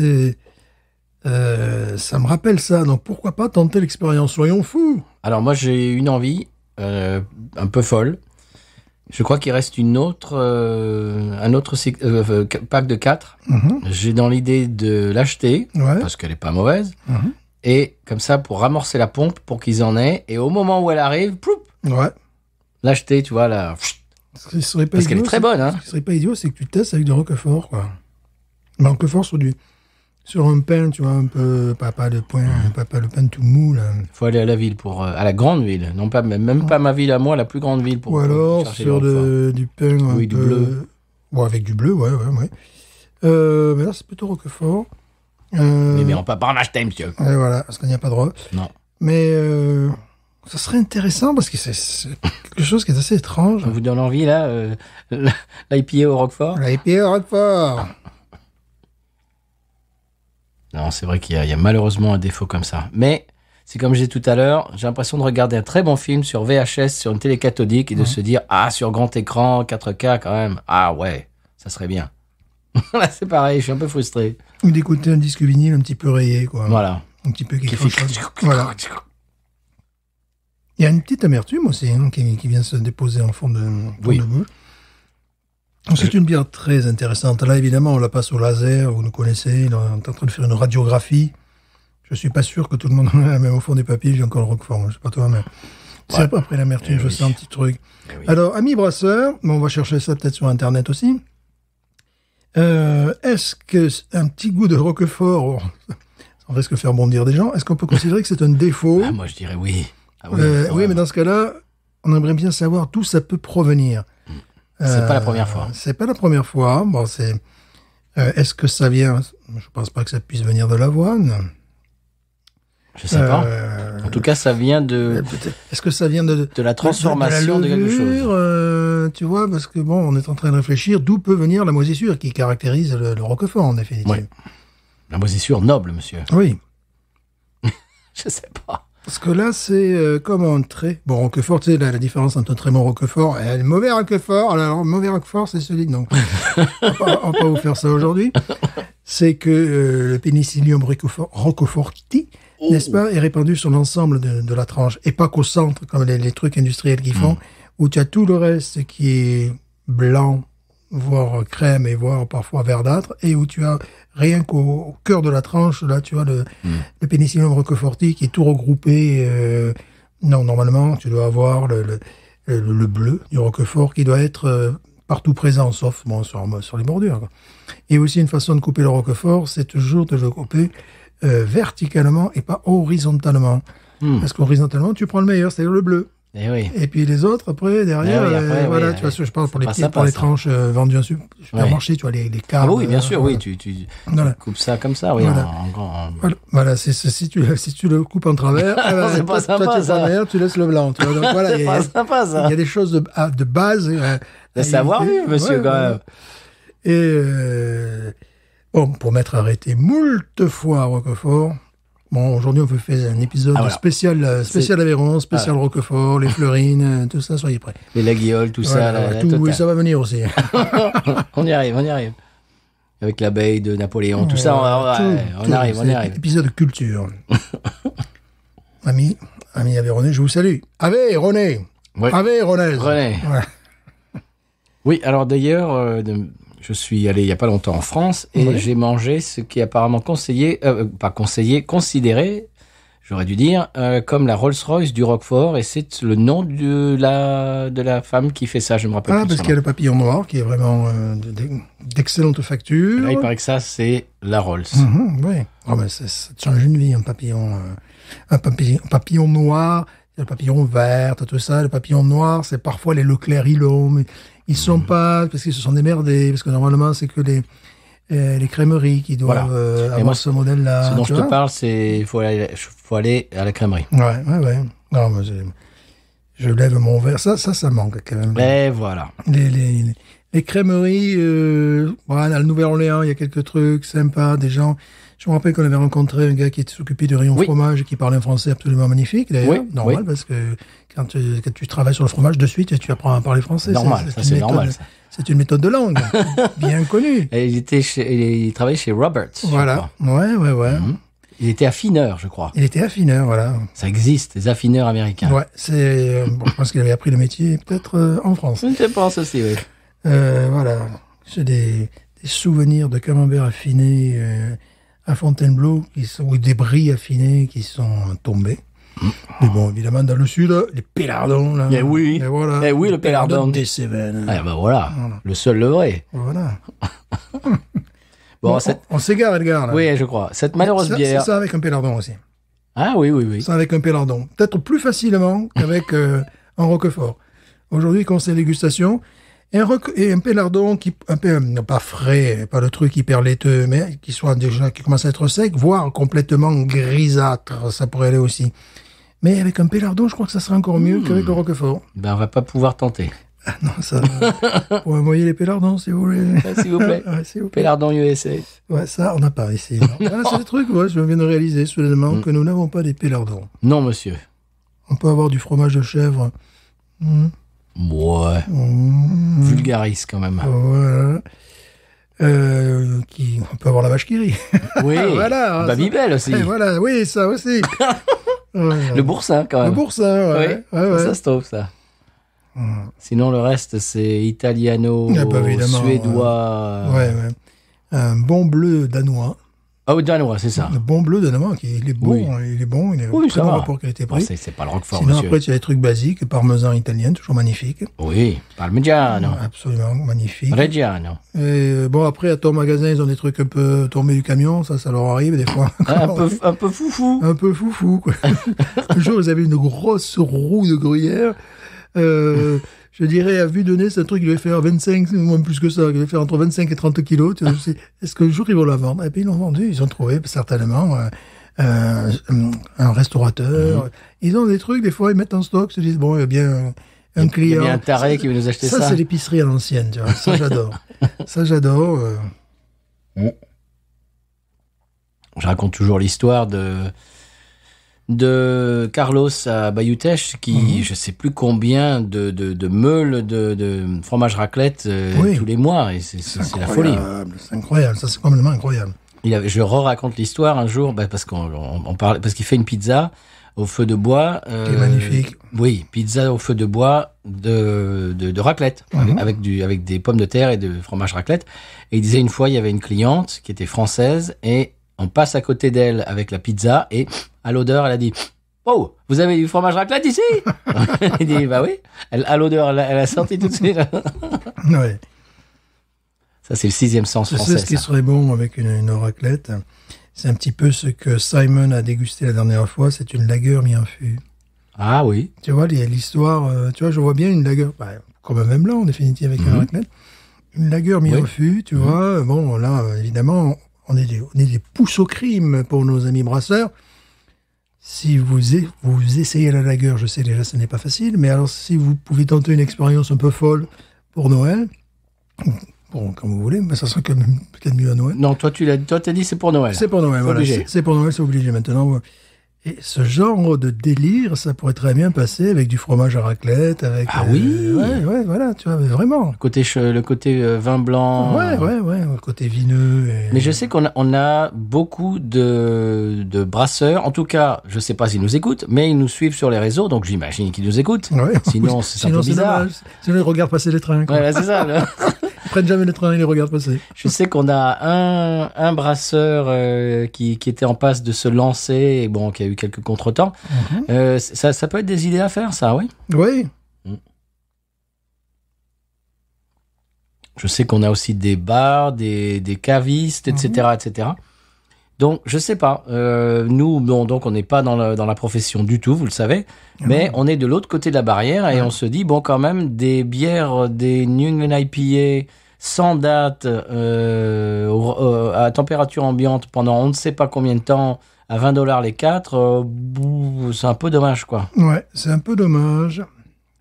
S2: me rappelle ça, donc pourquoi pas tenter l'expérience, soyons fous.
S1: Alors moi j'ai une envie un peu folle. Je crois qu'il reste un autre pack de 4. J'ai dans l'idée de l'acheter, parce qu'elle est pas mauvaise, et comme ça pour ramorcer la pompe, pour qu'ils en aient, et au moment où elle arrive, ploup, l'acheter, tu vois, là. Parce qu'elle est très bonne, hein.
S2: Ce qui serait pas idiot, c'est que tu testes avec du Roquefort, quoi. Mais Roquefort sur un pain, tu vois, un peu, pas le pain tout mou, là.
S1: Faut aller à la ville à la grande ville, non pas, même pas ma ville à moi, la plus grande ville
S2: ou alors sur du pain un peu...
S1: du bleu.
S2: Bon, avec du bleu, ouais. Mais là, c'est plutôt Roquefort.
S1: Mais on peut pas en acheter, monsieur.
S2: Et voilà, parce qu'il n'y a pas de droit.
S1: Non.
S2: Mais ça serait intéressant parce que c'est quelque chose qui est assez étrange.
S1: On vous donne envie, là, l'IPA au Roquefort?
S2: L'IPA au Roquefort.
S1: Non, c'est vrai qu'il y a malheureusement un défaut comme ça. Mais c'est comme j'ai dit tout à l'heure, j'ai l'impression de regarder un très bon film sur VHS, sur une télé cathodique, et de se dire, sur grand écran, 4K quand même, ouais, ça serait bien. Là, c'est pareil, je suis un peu frustré.
S2: Ou d'écouter un disque vinyle un petit peu rayé, quoi.
S1: Voilà.
S2: Un petit peu qui fait... Voilà. Il y a une petite amertume aussi, hein, qui vient se déposer en fond de bouche. C'est une bière très intéressante. Là, évidemment, on la passe au laser, vous nous connaissez, on est en train de faire une radiographie. Je suis pas sûr que tout le monde, même au fond des papiers, j'ai encore le Roquefort, je sais pas toi, mais c'est après l'amertume, je sens un petit truc. Alors, amis brasseurs, on va chercher ça peut-être sur Internet aussi. Est-ce que un petit goût de Roquefort, on risque de faire bondir des gens, est-ce qu'on peut considérer que c'est un défaut?
S1: Moi, je dirais oui.
S2: Oui, mais dans ce cas-là, on aimerait bien savoir d'où ça peut provenir.
S1: C'est pas la première fois.
S2: C'est pas la première fois. Bon, est-ce que ça vient... Je pense pas que ça puisse venir de l'avoine.
S1: Je sais pas. En tout cas, ça vient de...
S2: Est-ce que ça vient de
S1: la transformation de quelque chose?
S2: Tu vois, parce que bon, on est en train de réfléchir d'où peut venir la moisissure qui caractérise le Roquefort, en définitive.
S1: Ouais. La moisissure noble, monsieur.
S2: Oui.
S1: Je sais pas.
S2: Parce que là, c'est comme un trait. Bon, Roquefort, tu sais, la différence entre un très bon Roquefort et un mauvais Roquefort. Alors, mauvais Roquefort, c'est celui... Donc, on va pas vous faire ça aujourd'hui. C'est que le Penicillium roqueforti, n'est-ce pas, est répandu sur l'ensemble de la tranche. Et pas qu'au centre, comme les trucs industriels qui font, où tu as tout le reste qui est blanc, voire crème, et voire parfois verdâtre, et où tu as rien qu'au cœur de la tranche, là, tu vois, le Penicillium roqueforti qui est tout regroupé. Non, normalement, tu dois avoir le bleu du Roquefort qui doit être partout présent, sauf bon, sur les bordures, quoi. Et aussi, une façon de couper le Roquefort, c'est toujours de le couper verticalement et pas horizontalement. Parce qu'horizontalement, tu prends le meilleur, c'est-à-dire le bleu.
S1: Et oui.
S2: Et puis les autres, après, derrière, voilà, tu vois, je parle pour les tranches vendues en supermarché, tu vois, les cartes.
S1: Ah oui, bien sûr, oui, tu coupes ça comme ça, oui.
S2: Voilà, si tu le coupes en travers,
S1: c'est pas sympa, ça.
S2: tu laisses le blanc, tu vois. Donc voilà,
S1: c'est pas sympa, ça.
S2: Il y a des choses de base.
S1: De savoir-vivre, monsieur, quand même.
S2: Et bon, pour m'être arrêté moult fois à Roquefort. Bon, aujourd'hui, on peut faire un épisode spécial Aveyron, spécial Roquefort, les Fleurines, tout ça, soyez prêts.
S1: Les Laguioles, tout ça,
S2: tout, oui, ça va venir aussi.
S1: On y arrive. Avec l'abeille de Napoléon, tout ça, on arrive.
S2: Épisode culture. Amis Aveyronnais, je vous salue. Aveyronnais.
S1: Ouais.
S2: Aveyronnais.
S1: René. Ouais. Oui, alors d'ailleurs, Je suis allé il y a pas longtemps en France et j'ai mangé ce qui est apparemment considéré, j'aurais dû dire, comme la Rolls-Royce du Roquefort, et c'est le nom de la femme qui fait ça, je me rappelle plus.
S2: Parce qu'il y a le papillon noir qui est vraiment d'excellente facture.
S1: Là, il paraît que ça, c'est la Rolls.
S2: Oui. Oh, ben, ça te change une vie, un papillon noir, le papillon vert, tout ça. Le papillon noir, c'est parfois les Leclerc Ilon, mais ils sont pas, parce qu'ils se sont démerdés, parce que normalement, c'est que les crèmeries qui doivent avoir ce modèle-là.
S1: Ce dont je te parle, c'est il faut aller à la crèmerie.
S2: Ouais. Non, mais je lève mon verre. Ça manque quand même.
S1: Et voilà.
S2: Les crèmeries, à la Nouvelle-Orléans, il y a quelques trucs sympas, des gens. Je me rappelle qu'on avait rencontré un gars qui s'occupait du rayon fromage et qui parlait un français absolument magnifique, d'ailleurs. Normal, parce que quand tu travailles sur le fromage, de suite, tu apprends à parler français.
S1: Normal, c'est normal.
S2: C'est une méthode de langue, bien connue.
S1: Et il travaillait chez Roberts.
S2: Voilà. Ouais.
S1: Il était affineur, je crois.
S2: Il était affineur, voilà.
S1: Ça existe, des affineurs américains.
S2: Ouais, je pense qu'il avait appris le métier peut-être en France.
S1: Je pense aussi, oui.
S2: Voilà. J'ai des souvenirs de camembert affiné à Fontainebleau, ou des bris affinés qui sont tombés. Mais bon, évidemment, dans le sud, les pélardons, là.
S1: Eh oui.
S2: Et voilà.
S1: Eh oui, le pélardon.
S2: Des Cévennes.
S1: Ah, ben voilà. Le seul, le vrai.
S2: Voilà.
S1: Bon,
S2: on s'égare, Edgar, là.
S1: Oui, je crois. Cette malheureuse bière.
S2: C'est ça avec un pélardon aussi.
S1: Ah oui.
S2: Ça avec un pélardon. Peut-être plus facilement qu'avec un roquefort. Aujourd'hui, conseil dégustation. Et un pélardon pas frais, pas le truc hyper laiteux, mais qui commence à être sec, voire complètement grisâtre, ça pourrait aller aussi. Mais avec un pélardon, je crois que ça serait encore mieux qu'avec le roquefort.
S1: Ben, on va pas pouvoir tenter.
S2: Ah non, ça, vous m'envoyez les pélardons, si vous voulez.
S1: S'il vous plaît.
S2: S'il vous plaît.
S1: Pélardon USA.
S2: Ouais, ça, on n'a pas ici. C'est des trucs, je viens de réaliser soudainement que nous n'avons pas des pélardons.
S1: Non, monsieur.
S2: On peut avoir du fromage de chèvre.
S1: Ouais. Vulgaris, quand même.
S2: Voilà. On peut avoir la vache qui rit.
S1: Oui.
S2: Voilà.
S1: Babybel aussi.
S2: Voilà, oui, ça aussi.
S1: Le boursin, quand même.
S2: Le boursin, ouais.
S1: Ça se trouve, ça. Sinon, le reste, c'est italiano, suédois.
S2: Ouais. Un bon bleu danois.
S1: Ah oui, danois, c'est ça.
S2: Le bon bleu danois, il est bon.
S1: Oui.
S2: Il est bon. Il est
S1: oui,
S2: très bon rapport qualité-prix.
S1: Bon, c'est pas le roquefort,
S2: sinon,
S1: monsieur.
S2: après, tu as des trucs basiques. Parmesan italien, toujours magnifique.
S1: Oui, parmigiano.
S2: Absolument magnifique.
S1: Reggiano.
S2: Et bon, après, à ton magasin, ils ont des trucs un peu tombés du camion. Ça leur arrive des fois.
S1: un peu foufou.
S2: Un peu foufou, quoi. Un jour, ils avaient une grosse roue de gruyère. Je dirais, à vue de nez, c'est un truc qui devait faire 25, moins plus que ça, qui devait faire entre 25 et 30 kilos. Est-ce qu'un jour, ils vont la vendre? Et puis, ils l'ont vendu. Ils ont trouvé, certainement, un restaurateur. Ils ont des trucs, des fois, ils mettent en stock, se disent, bon, il y a bien un client.
S1: Il y a bien un taré qui veut nous acheter ça.
S2: Ça, c'est l'épicerie à l'ancienne, tu vois. Ça, j'adore. Ça, j'adore.
S1: Je raconte toujours l'histoire de Carlos à Bayutech qui, je sais plus combien de meules de fromage raclette tous les mois. Et c'est la folie.
S2: C'est incroyable. Ça, c'est complètement incroyable.
S1: Je raconte l'histoire un jour, parce qu'on parle, parce qu'il fait une pizza au feu de bois.
S2: Qui est magnifique.
S1: Oui, pizza au feu de bois de raclette, avec des pommes de terre et de fromage raclette. Et il disait une fois, il y avait une cliente qui était française et on passe à côté d'elle avec la pizza et à l'odeur, elle a dit « Oh, vous avez du fromage raclette ici ?» Il dit « Bah oui. » À l'odeur, elle a sorti tout de suite.
S2: Ouais.
S1: Ça, c'est le 6e sens français.
S2: Tu sais ce qui serait bon avec une raclette? C'est un petit peu ce que Simon a dégusté la dernière fois. C'est une lager mis en fût.
S1: Ah oui.
S2: Tu vois, l'histoire... tu vois, je vois bien une lager... comme un vin blanc, en définitive, avec une raclette. Une lager mis en fût, tu vois. Bon, là, évidemment... On est des pouces au crime pour nos amis brasseurs. Si vous essayez la lager, je sais déjà ce n'est pas facile, mais alors si vous pouvez tenter une expérience un peu folle pour Noël, bon, comme vous voulez, mais ça sera quand même peut-être mieux à Noël.
S1: Non, toi t'as dit c'est pour Noël.
S2: C'est pour Noël, voilà. C'est pour Noël, c'est obligé maintenant. Et ce genre de délire, ça pourrait très bien passer avec du fromage à raclette, avec...
S1: Ah oui.
S2: Ouais, voilà, tu vois, vraiment.
S1: Le côté vin blanc.
S2: Ouais, le côté vineux.
S1: Mais je sais qu'on a beaucoup de brasseurs. En tout cas, je sais pas s'ils nous écoutent, mais ils nous suivent sur les réseaux, donc j'imagine qu'ils nous écoutent.
S2: Ouais.
S1: Sinon, c'est un peu bizarre.
S2: Sinon, ils regardent passer les trains, quoi.
S1: Ouais, c'est ça.
S2: Ils prennent jamais le train, ils les regardent passer.
S1: Je sais qu'on a un brasseur qui était en passe de se lancer, et bon, qui a eu quelques contretemps. Ça peut être des idées à faire, ça, oui.
S2: Oui.
S1: Je sais qu'on a aussi des bars, des cavistes, etc., etc. Donc, je sais pas. Nous, bon, donc, on n'est pas dans la profession du tout, vous le savez. Mais on est de l'autre côté de la barrière et on se dit, bon, quand même, des bières, des New England IPA sans date, à température ambiante pendant on ne sait pas combien de temps, à $20 les 4, c'est un peu dommage, quoi.
S2: Ouais, c'est un peu dommage.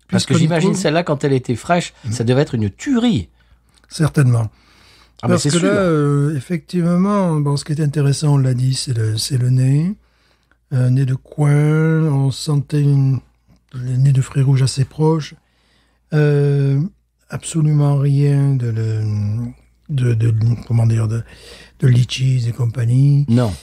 S1: Parce que j'imagine celle-là, quand elle était fraîche, ça devait être une tuerie.
S2: Certainement.
S1: Ah,
S2: Parce
S1: mais c'est
S2: que
S1: sûr.
S2: là, effectivement, bon, ce qui est intéressant, on l'a dit, c'est le nez. Nez de coin, on sentait le nez de fruits rouges assez proche. Absolument rien comment dire, de litchis et compagnie.
S1: Non.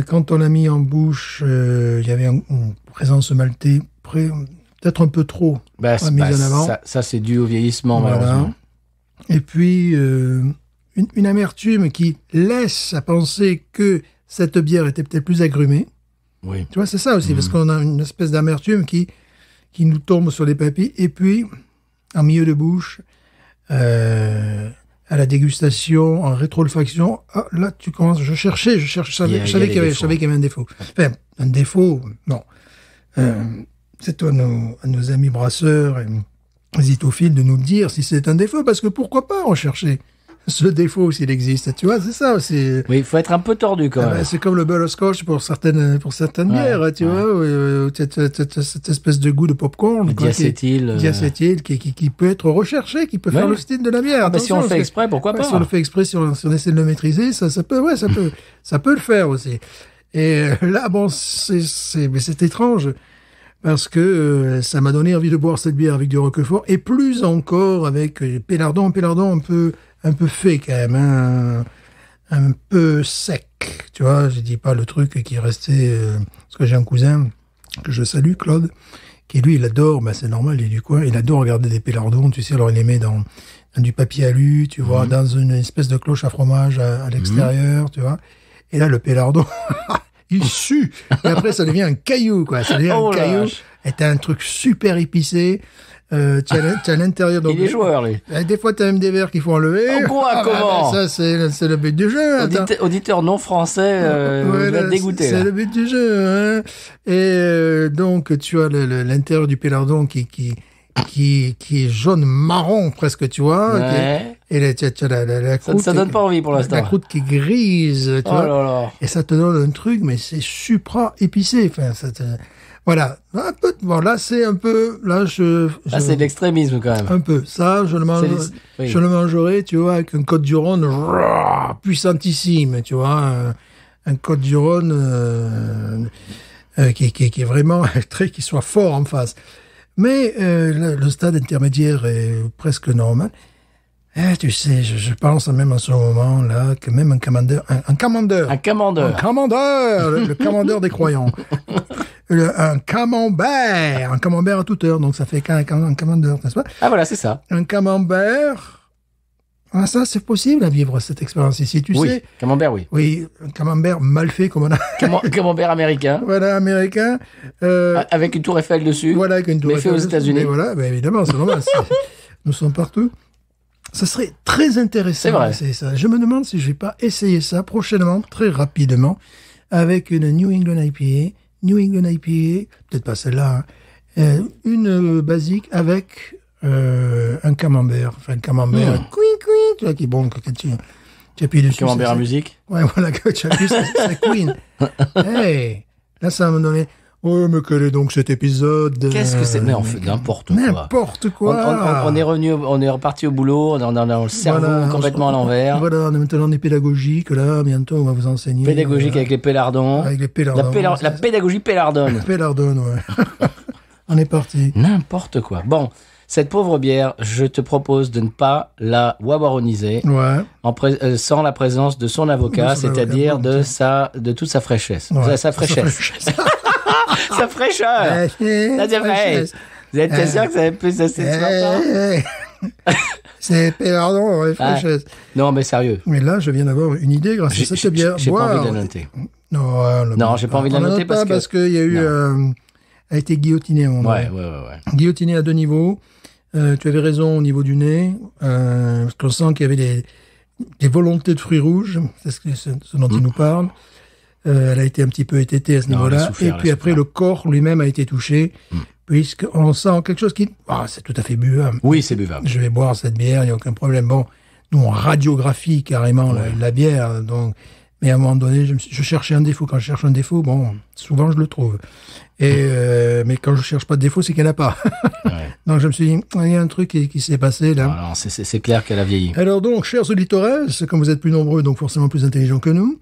S2: Quand on l'a mis en bouche, il y avait une présence maltée, peut-être un peu trop mise en avant.
S1: Ça, c'est dû au vieillissement,
S2: Voilà.
S1: malheureusement.
S2: Et puis, une amertume qui laisse à penser que cette bière était peut-être plus agrumée.
S1: Oui.
S2: Tu vois, c'est ça aussi, parce qu'on a une espèce d'amertume qui nous tombe sur les papilles. Et puis, en milieu de bouche, à la dégustation, en rétro-olfaction, là, tu commences, je savais qu'il y avait un défaut. Enfin, un défaut, non. C'est à nos amis brasseurs et zitophiles de nous dire si c'est un défaut, parce que pourquoi pas rechercher ce défaut s'il existe, tu vois, c'est ça aussi.
S1: Oui, il faut être un peu tordu quand même.
S2: C'est comme le butterscotch pour certaines bières, tu vois, cette espèce de goût de popcorn.
S1: Diacétyl.
S2: Diacétyl qui peut être recherché, qui peut faire le style de la bière.
S1: Si on le fait exprès, pourquoi pas?
S2: Si on le fait exprès, si on essaie de le maîtriser, ça peut le faire aussi. Et là, bon, c'est étrange. Parce que ça m'a donné envie de boire cette bière avec du Roquefort, et plus encore avec Pélardon un peu fait quand même, hein, un peu sec, tu vois. Je dis pas le truc qui est resté, parce que j'ai un cousin que je salue, Claude, qui lui, il adore, c'est normal, il est du coin, il adore regarder des Pélardons, tu sais, alors il les met dans du papier alu, tu vois, dans une espèce de cloche à fromage à l'extérieur, tu vois. Et là, le Pélardon, il sue. Et après, ça devient un caillou, quoi. Ça devient un caillou. Et t'as un truc super épicé. T'as l'intérieur. Donc,
S1: il est joueur, lui.
S2: Des fois, t'as même des verres qu'il faut enlever.
S1: Comment?
S2: Ça, c'est le but du jeu.
S1: Auditeur non français, va te dégoûter.
S2: C'est le but du jeu. Hein. Et donc, tu as l'intérieur du Pélardon qui est jaune-marron, presque, tu vois.
S1: Ouais.
S2: Et là, tu as la croûte.
S1: Ça donne pas envie pour l'instant.
S2: La croûte qui est grise, tu vois.
S1: Là là.
S2: Et ça te donne un truc, mais c'est supra épicé. Enfin, voilà. Un peu, bon, là, c'est un peu, là,
S1: c'est de l'extrémisme, quand même.
S2: Un peu. Ça, je le mangerai, tu vois, avec un Côte-du-Rhône, puissantissime, tu vois. Un Côte-du-Rhône, qui est vraiment qui soit fort en face. Mais, le stade intermédiaire est presque normal. Tu sais, je pense même à ce moment-là que même un commandeur, le commandeur des croyants, un camembert à toute heure, donc ça fait un commandeur, n'est-ce pas?
S1: Ah voilà, c'est ça.
S2: Un camembert, ça c'est possible à vivre cette expérience ici, tu sais.
S1: Camembert, oui.
S2: Oui, un camembert mal fait comme on a.
S1: Camembert américain.
S2: Voilà, américain.
S1: Avec une tour Eiffel dessus.
S2: Voilà, avec une tour Eiffel.
S1: Mais fait aux États-Unis.
S2: Voilà, évidemment, c'est normal. Nous sommes partout. Ça serait très intéressant.
S1: C'est vrai.
S2: Ça. Je me demande si je vais pas essayer ça prochainement, très rapidement, avec une New England IPA, peut-être pas celle-là, hein, une basique avec un camembert, tu vois, qui est bon quand tu appuies dessus.
S1: Camembert à musique.
S2: Ouais, voilà, quand tu appuies, ça queen. Hey, là, ça va me donner. Oh, mais quel est donc cet épisode?
S1: Qu'est-ce que c'est? Mais on fait n'importe quoi.
S2: N'importe quoi.
S1: On est reparti au boulot, on a le cerveau complètement à l'envers.
S2: Voilà, maintenant on est pédagogique, là, bientôt on va vous enseigner.
S1: Pédagogique avec les Pélardons.
S2: Avec les Pélardons.
S1: La pédagogie pélardonne.
S2: Pélardonne, ouais. On est parti.
S1: N'importe quoi. Bon, cette pauvre bière, je te propose de ne pas la wawaroniser sans la présence de son avocat, c'est-à-dire de toute sa fraîchesse.
S2: Ouais.
S1: Sa fraîchesse. Sa fraîcheur. Vous êtes sûr que ça avait plus assez de sympa?
S2: C'est pardon, les franchise.
S1: Non, mais sérieux.
S2: Mais là, je viens d'avoir une idée grâce à cette bière.
S1: J'ai pas envie de la noter.
S2: Non,
S1: j'ai pas envie de la noter
S2: parce qu'il y a eu... a été guillotinée à un moment.
S1: Ouais.
S2: Guillotinée à 2 niveaux. Tu avais raison au niveau du nez. Parce qu'on sent qu'il y avait des volontés de fruits rouges. C'est ce dont il nous parle. Elle a été un petit peu étêtée à ce niveau-là. Et puis après, le corps lui-même a été touché. Puisqu'on sent quelque chose qui... c'est tout à fait buvable.
S1: Oui, c'est buvable.
S2: Je vais boire cette bière, il n'y a aucun problème. Bon, nous, on radiographie carrément la bière. Donc, mais à un moment donné, je cherchais un défaut. Quand je cherche un défaut, bon, souvent, je le trouve. Mais quand je cherche pas de défaut, c'est qu'il n'y en a pas. Donc, je me suis dit, il y a un truc qui s'est passé là.
S1: Alors, c'est clair qu'elle a vieilli.
S2: Alors donc, chers auditeurs, comme vous êtes plus nombreux, donc forcément plus intelligents que nous,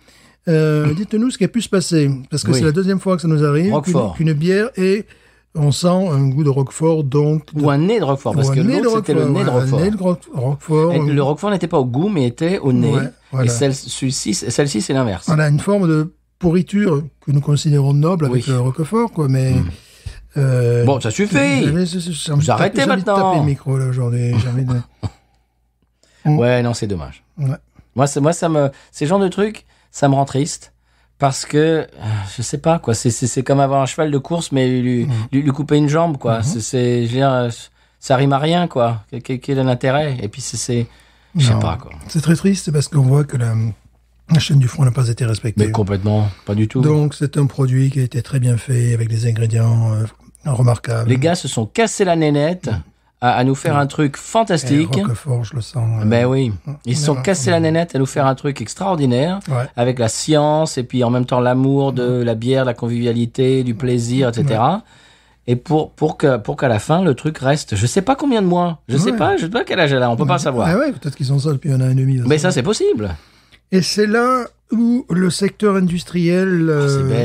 S2: dites-nous ce qui a pu se passer. Parce que c'est la deuxième fois que ça nous arrive qu'une bière et on sent un goût de Roquefort, donc...
S1: Ou un nez de Roquefort, parce que l'autre, c'était le nez de Roquefort.
S2: Un nez de Roquefort.
S1: Et le Roquefort n'était pas au goût, mais était au nez. Et celle-ci, c'est l'inverse.
S2: On a une forme de pourriture que nous considérons noble avec le Roquefort, quoi, mais...
S1: Bon, ça suffit. Vous arrêtez maintenant.
S2: J'ai envie de taper le micro, là, aujourd'hui.
S1: Ouais, non, c'est dommage.
S2: Ouais.
S1: Moi, ces genres de trucs, ça me rend triste. Parce que, je sais pas, quoi, c'est comme avoir un cheval de course, mais lui couper une jambe, quoi. Je veux dire, ça rime à rien, quoi. Quel est l'intérêt? Et puis, je sais pas, quoi.
S2: C'est très triste parce qu'on voit que la chaîne du froid n'a pas été respectée.
S1: Mais complètement, pas du tout.
S2: Donc, c'est un produit qui a été très bien fait, avec des ingrédients remarquables.
S1: Les gars se sont cassés la nénette à nous faire un truc fantastique.
S2: Roquefort, je le sens.
S1: Ben oui. Ils se sont cassés la nénette à nous faire un truc extraordinaire. Avec la science et puis en même temps l'amour de la bière, la convivialité, du plaisir, etc. Et pour qu'à la fin, le truc reste, je sais pas combien de mois. Je sais pas quel âge elle a, on peut pas savoir.
S2: Ah ouais, peut-être qu'ils sont ça depuis un an et demi.
S1: Mais ça, c'est possible.
S2: Et c'est là où le secteur industriel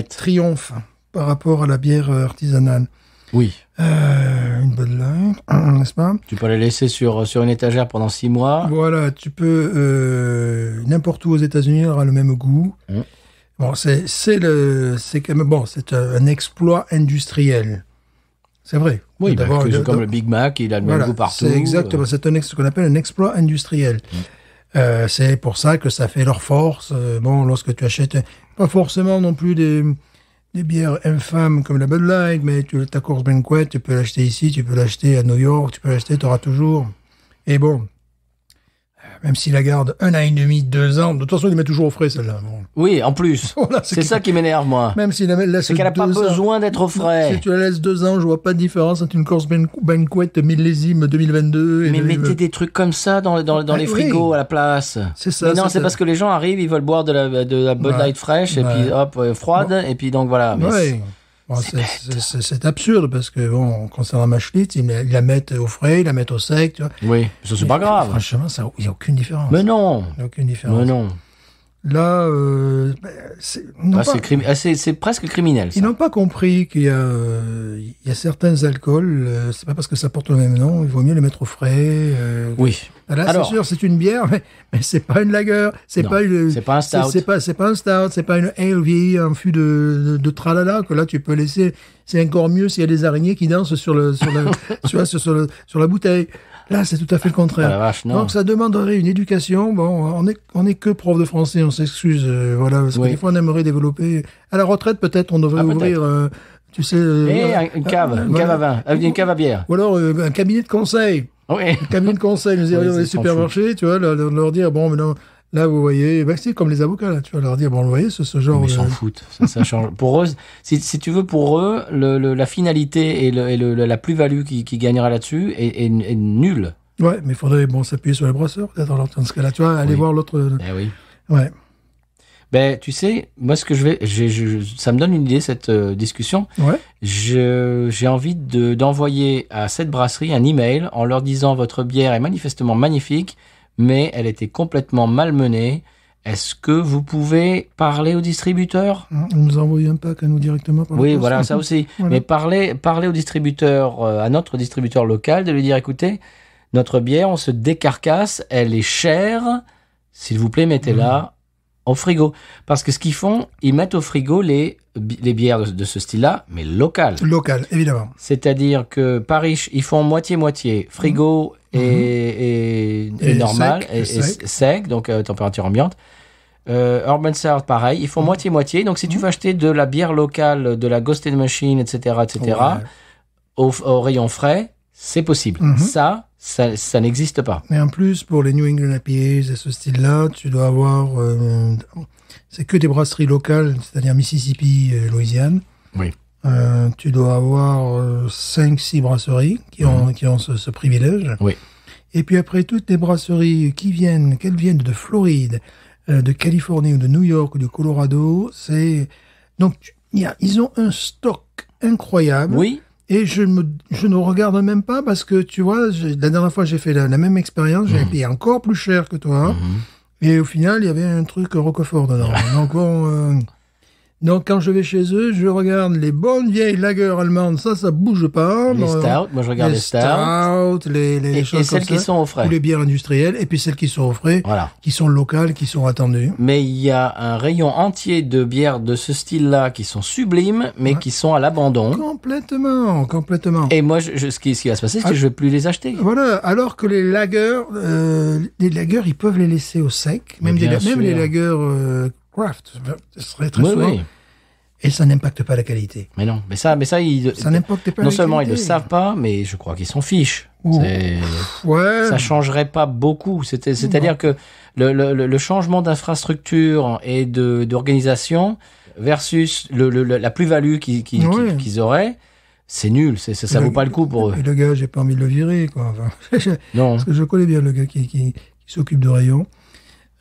S2: triomphe par rapport à la bière artisanale.
S1: Oui.
S2: Une Bud Light, n'est-ce pas?
S1: Tu peux la laisser sur une étagère pendant 6 mois.
S2: Voilà, tu peux n'importe où aux États-Unis, elle aura le même goût. Bon, c'est quand même c'est un exploit industriel. C'est vrai.
S1: Oui, comme le Big Mac, il a le même goût partout.
S2: C'est exactement. C'est ce qu'on appelle un exploit industriel. C'est pour ça que ça fait leur force. Lorsque tu achètes, pas forcément non plus des bières infâmes comme la Bud Light, mais ta Coors Banquet, tu peux l'acheter ici, tu peux l'acheter à New York, tu peux l'acheter, tu auras toujours. Et bon, même s'il la garde 1 an et demi, 2 ans, de toute façon, il met toujours au frais, celle-là. Bon.
S1: Oui, en plus. Voilà, c'est ça qui m'énerve, moi.
S2: Même s'il la laisse
S1: c'est qu'elle n'a pas besoin d'être au frais.
S2: Si tu la laisses 2 ans, je vois pas de différence entre une Coors Banquet millésime 2022 et...
S1: Mais mettez des trucs comme ça dans les frigos à la place.
S2: C'est ça.
S1: Mais non, c'est parce que les gens arrivent, ils veulent boire de la Bud Light fraîche, et puis hop, froide, et puis donc voilà. Mais
S2: c'est absurde parce que concernant ma Schlitz, ils la mettent au frais, ils la mettent au sec, tu vois.
S1: Oui, ça c'est pas grave.
S2: Franchement, il n'y a aucune différence.
S1: Mais non.
S2: Il n'y a aucune différence.
S1: Mais non.
S2: Là,
S1: c'est presque criminel. Ça.
S2: Ils n'ont pas compris qu'il y a certains alcools, c'est pas parce que ça porte le même nom, il vaut mieux les mettre au frais.
S1: Oui.
S2: Là, c'est sûr, c'est une bière, mais c'est pas une lager, c'est pas un stout, c'est pas une ale un fût de tralala que là tu peux laisser. C'est encore mieux s'il y a des araignées qui dansent sur la bouteille. Là, c'est tout à fait le contraire.
S1: Ah, la vache, non.
S2: Donc, ça demanderait une éducation. Bon, on est que prof de français, on s'excuse, voilà, parce que des fois, on aimerait développer. À la retraite, peut-être, on devrait ouvrir, tu sais.
S1: Une cave à vin, une cave à bière.
S2: Ou alors, un cabinet de conseil.
S1: Oui.
S2: Un cabinet de conseil, nous irions dans les supermarchés, tu vois, leur dire, bon, maintenant, là, vous voyez, c'est comme les avocats, là, tu vas leur dire, bon, vous voyez, ce genre.
S1: Mais ils s'en foutent, ça change. Pour eux, si tu veux, pour eux, la finalité et la plus-value qui gagnera là-dessus est nulle.
S2: Ouais, mais il faudrait, s'appuyer sur les brasseurs, peut-être, dans ce cas-là, tu vois, aller voir l'autre.
S1: Eh oui.
S2: Ouais.
S1: Ben, tu sais, moi, ce que ça me donne une idée, cette discussion.
S2: Ouais.
S1: J'ai envie d'envoyer à cette brasserie un email en leur disant votre bière est manifestement magnifique, mais elle était complètement malmenée. Est-ce que vous pouvez parler au distributeur?
S2: Nous envoyer un pack à nous directement.
S1: Oui, voilà, ça aussi. Voilà. Mais parler au distributeur, à notre distributeur local, de lui dire, écoutez, notre bière, on se décarcasse, elle est chère. S'il vous plaît, mettez-la Au frigo. Parce que ce qu'ils font, ils mettent au frigo les bières de ce style-là, mais locales.
S2: Local, évidemment.
S1: C'est-à-dire que Paris, ils font moitié-moitié. Frigo et normal, sec, donc température ambiante. Urban South, pareil. Ils font moitié-moitié. Donc, si tu veux acheter de la bière locale, de la Ghost in the Machine, etc., au rayon frais, c'est possible. Ça n'existe pas.
S2: Mais en plus, pour les New England IPAs et ce style-là, tu dois avoir... c'est que des brasseries locales, c'est-à-dire Mississippi et Louisiane.
S1: Oui.
S2: Tu dois avoir 5-6 brasseries qui ont ce privilège.
S1: Oui.
S2: Et puis après, toutes les brasseries qu'elles viennent de Floride, de Californie ou de New York ou de Colorado, donc ils ont un stock incroyable.
S1: Oui.
S2: Et je ne regarde même pas parce que, tu vois, la dernière fois, j'ai fait la même expérience. J'avais payé encore plus cher que toi. Et au final, il y avait un truc Roquefort dedans. Donc, quand je vais chez eux, je regarde les bonnes vieilles lagers allemandes. Ça bouge pas.
S1: Les stouts, moi je regarde les stouts.
S2: Les choses
S1: et celles
S2: comme
S1: qui sont au frais.
S2: Ou les bières industrielles. Et puis celles qui sont au frais, qui sont locales, qui sont attendues.
S1: Mais il y a un rayon entier de bières de ce style-là qui sont sublimes, mais qui sont à l'abandon.
S2: Complètement.
S1: Et moi, ce qui va se passer, c'est que je vais plus les acheter.
S2: Voilà. Alors que les lagers, ils peuvent les laisser au sec. Même les lagers craft, ce serait très souvent. Oui. Et ça n'impacte pas la qualité.
S1: Mais non, mais ça
S2: n'impacte pas.
S1: Non seulement ils le savent pas, mais je crois qu'ils s'en fichent. Ça changerait pas beaucoup. C'est-à-dire que le changement d'infrastructure et d'organisation versus la plus-value qu'ils auraient, c'est nul. Ça vaut pas le coup pour eux.
S2: Et le gars, j'ai pas envie de le virer, quoi.
S1: Non.
S2: Parce que je connais bien le gars qui s'occupe de rayons.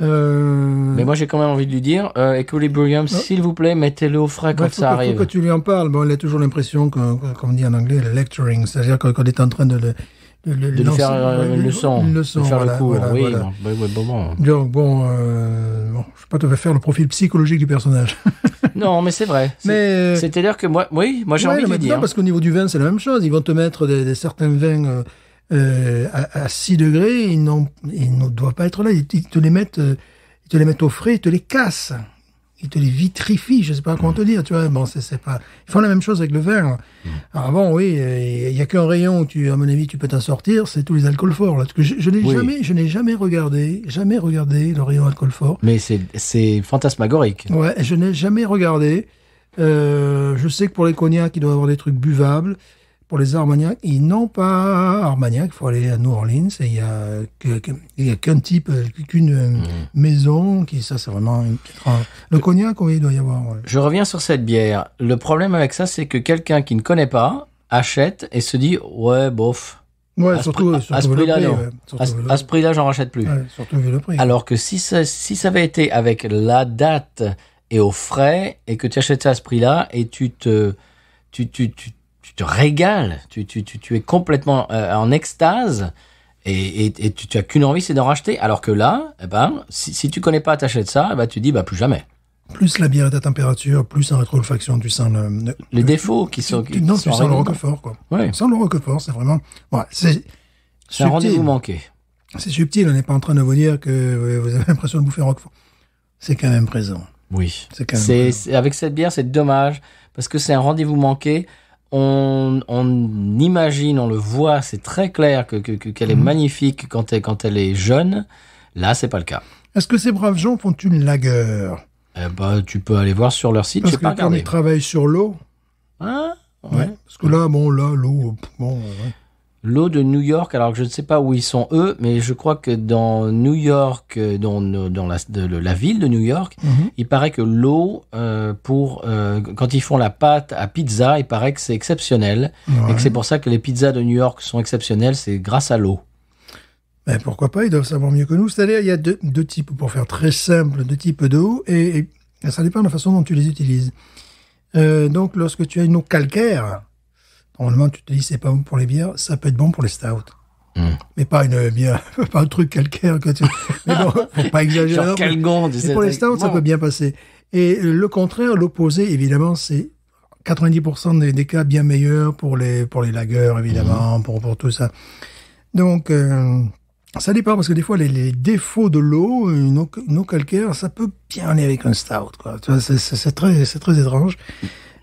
S1: Mais moi j'ai quand même envie de lui dire Equilibrium, s'il vous plaît, mettez-le au frais quand ça arrive.
S2: Faut que tu lui en parles. Bon, il a toujours l'impression comme on dit en anglais, le lecturing, c'est-à-dire qu'on est en train de lui
S1: faire une leçon, de faire le cours.
S2: Donc bon, je vais pas te faire le profil psychologique du personnage.
S1: Non, mais c'est vrai. C'est-à-dire que moi j'ai envie de lui dire.
S2: Non, parce qu'au niveau du vin, c'est la même chose. Ils vont te mettre certains vins à 6 degrés, ils ne doivent pas être là. Ils te les mettent au frais, ils te les cassent. Ils te les vitrifient, je sais pas comment te dire, tu vois. Bon, c'est pas... Ils font la même chose avec le vin. Alors bon, oui, il y a qu'un rayon où à mon avis, tu peux t'en sortir, c'est tous les alcools forts, là. Parce que je n'ai jamais regardé le rayon alcool fort.
S1: Mais c'est fantasmagorique.
S2: Ouais, je n'ai jamais regardé. Je sais que pour les cognacs, il doit y avoir des trucs buvables. Pour les Armagnacs, ils n'ont pas Armagnac, il faut aller à New Orleans, et il y a qu'un type, qu'une maison, ça c'est vraiment... Le cognac, oui, il doit y avoir. Ouais.
S1: Je reviens sur cette bière. Le problème avec ça, c'est que quelqu'un qui ne connaît pas achète et se dit, ouais, bof.
S2: Ouais, surtout à ce
S1: prix-là, non. À ce prix-là, j'en rachète plus.
S2: Ouais, surtout vu le prix.
S1: Alors que si ça avait été avec la date et au frais, et que tu achètes ça à ce prix-là, et tu te régales, tu es complètement en extase et tu as qu'une envie, c'est d'en racheter. Alors que là, si tu connais pas, t'achètes ça, tu dis plus jamais.
S2: Plus la bière est à température, plus en rétro-olfaction, tu sens
S1: les défauts qui sont.
S2: Tu sens le Roquefort, quoi.
S1: Ouais.
S2: Tu sens le Roquefort, c'est vraiment. Ouais, c'est
S1: un rendez-vous manqué.
S2: C'est subtil, on n'est pas en train de vous dire que vous avez l'impression de bouffer un Roquefort. C'est quand même présent.
S1: Oui. Avec cette bière, c'est dommage parce que c'est un rendez-vous manqué. On imagine, on le voit, c'est très clair qu'elle est magnifique quand elle est jeune. Là, c'est pas le cas.
S2: Est-ce que ces braves gens font une lager?
S1: Tu peux aller voir sur leur site.
S2: Parce que quand ils travaillent sur l'eau.
S1: Ah, ouais.
S2: Parce que là, l'eau, ouais.
S1: L'eau de New York, alors que je ne sais pas où ils sont eux, mais je crois que dans New York, dans la ville de New York, il paraît que l'eau, quand ils font la pâte à pizza, il paraît que c'est exceptionnel. Ouais. Et que c'est pour ça que les pizzas de New York sont exceptionnelles, c'est grâce à l'eau.
S2: Ben pourquoi pas, ils doivent savoir mieux que nous. C'est-à-dire, il y a deux types, pour faire très simple, deux types d'eau, et ça dépend de la façon dont tu les utilises. Donc, lorsque tu as une eau calcaire, normalement, tu te dis, c'est pas bon pour les bières, ça peut être bon pour les stouts. Mais pas une bière, pas un truc calcaire que tu... Mais bon, faut pas exagérer.
S1: Genre Calgon,
S2: mais pour les stouts, ça peut bien passer. Et le contraire, l'opposé, évidemment, c'est 90% des cas bien meilleurs pour les lagers, évidemment, pour tout ça. Donc, Ça dépend, parce que des fois, les défauts de l'eau, une eau calcaire, ça peut bien aller avec un stout, quoi. Tu vois, c'est très étrange.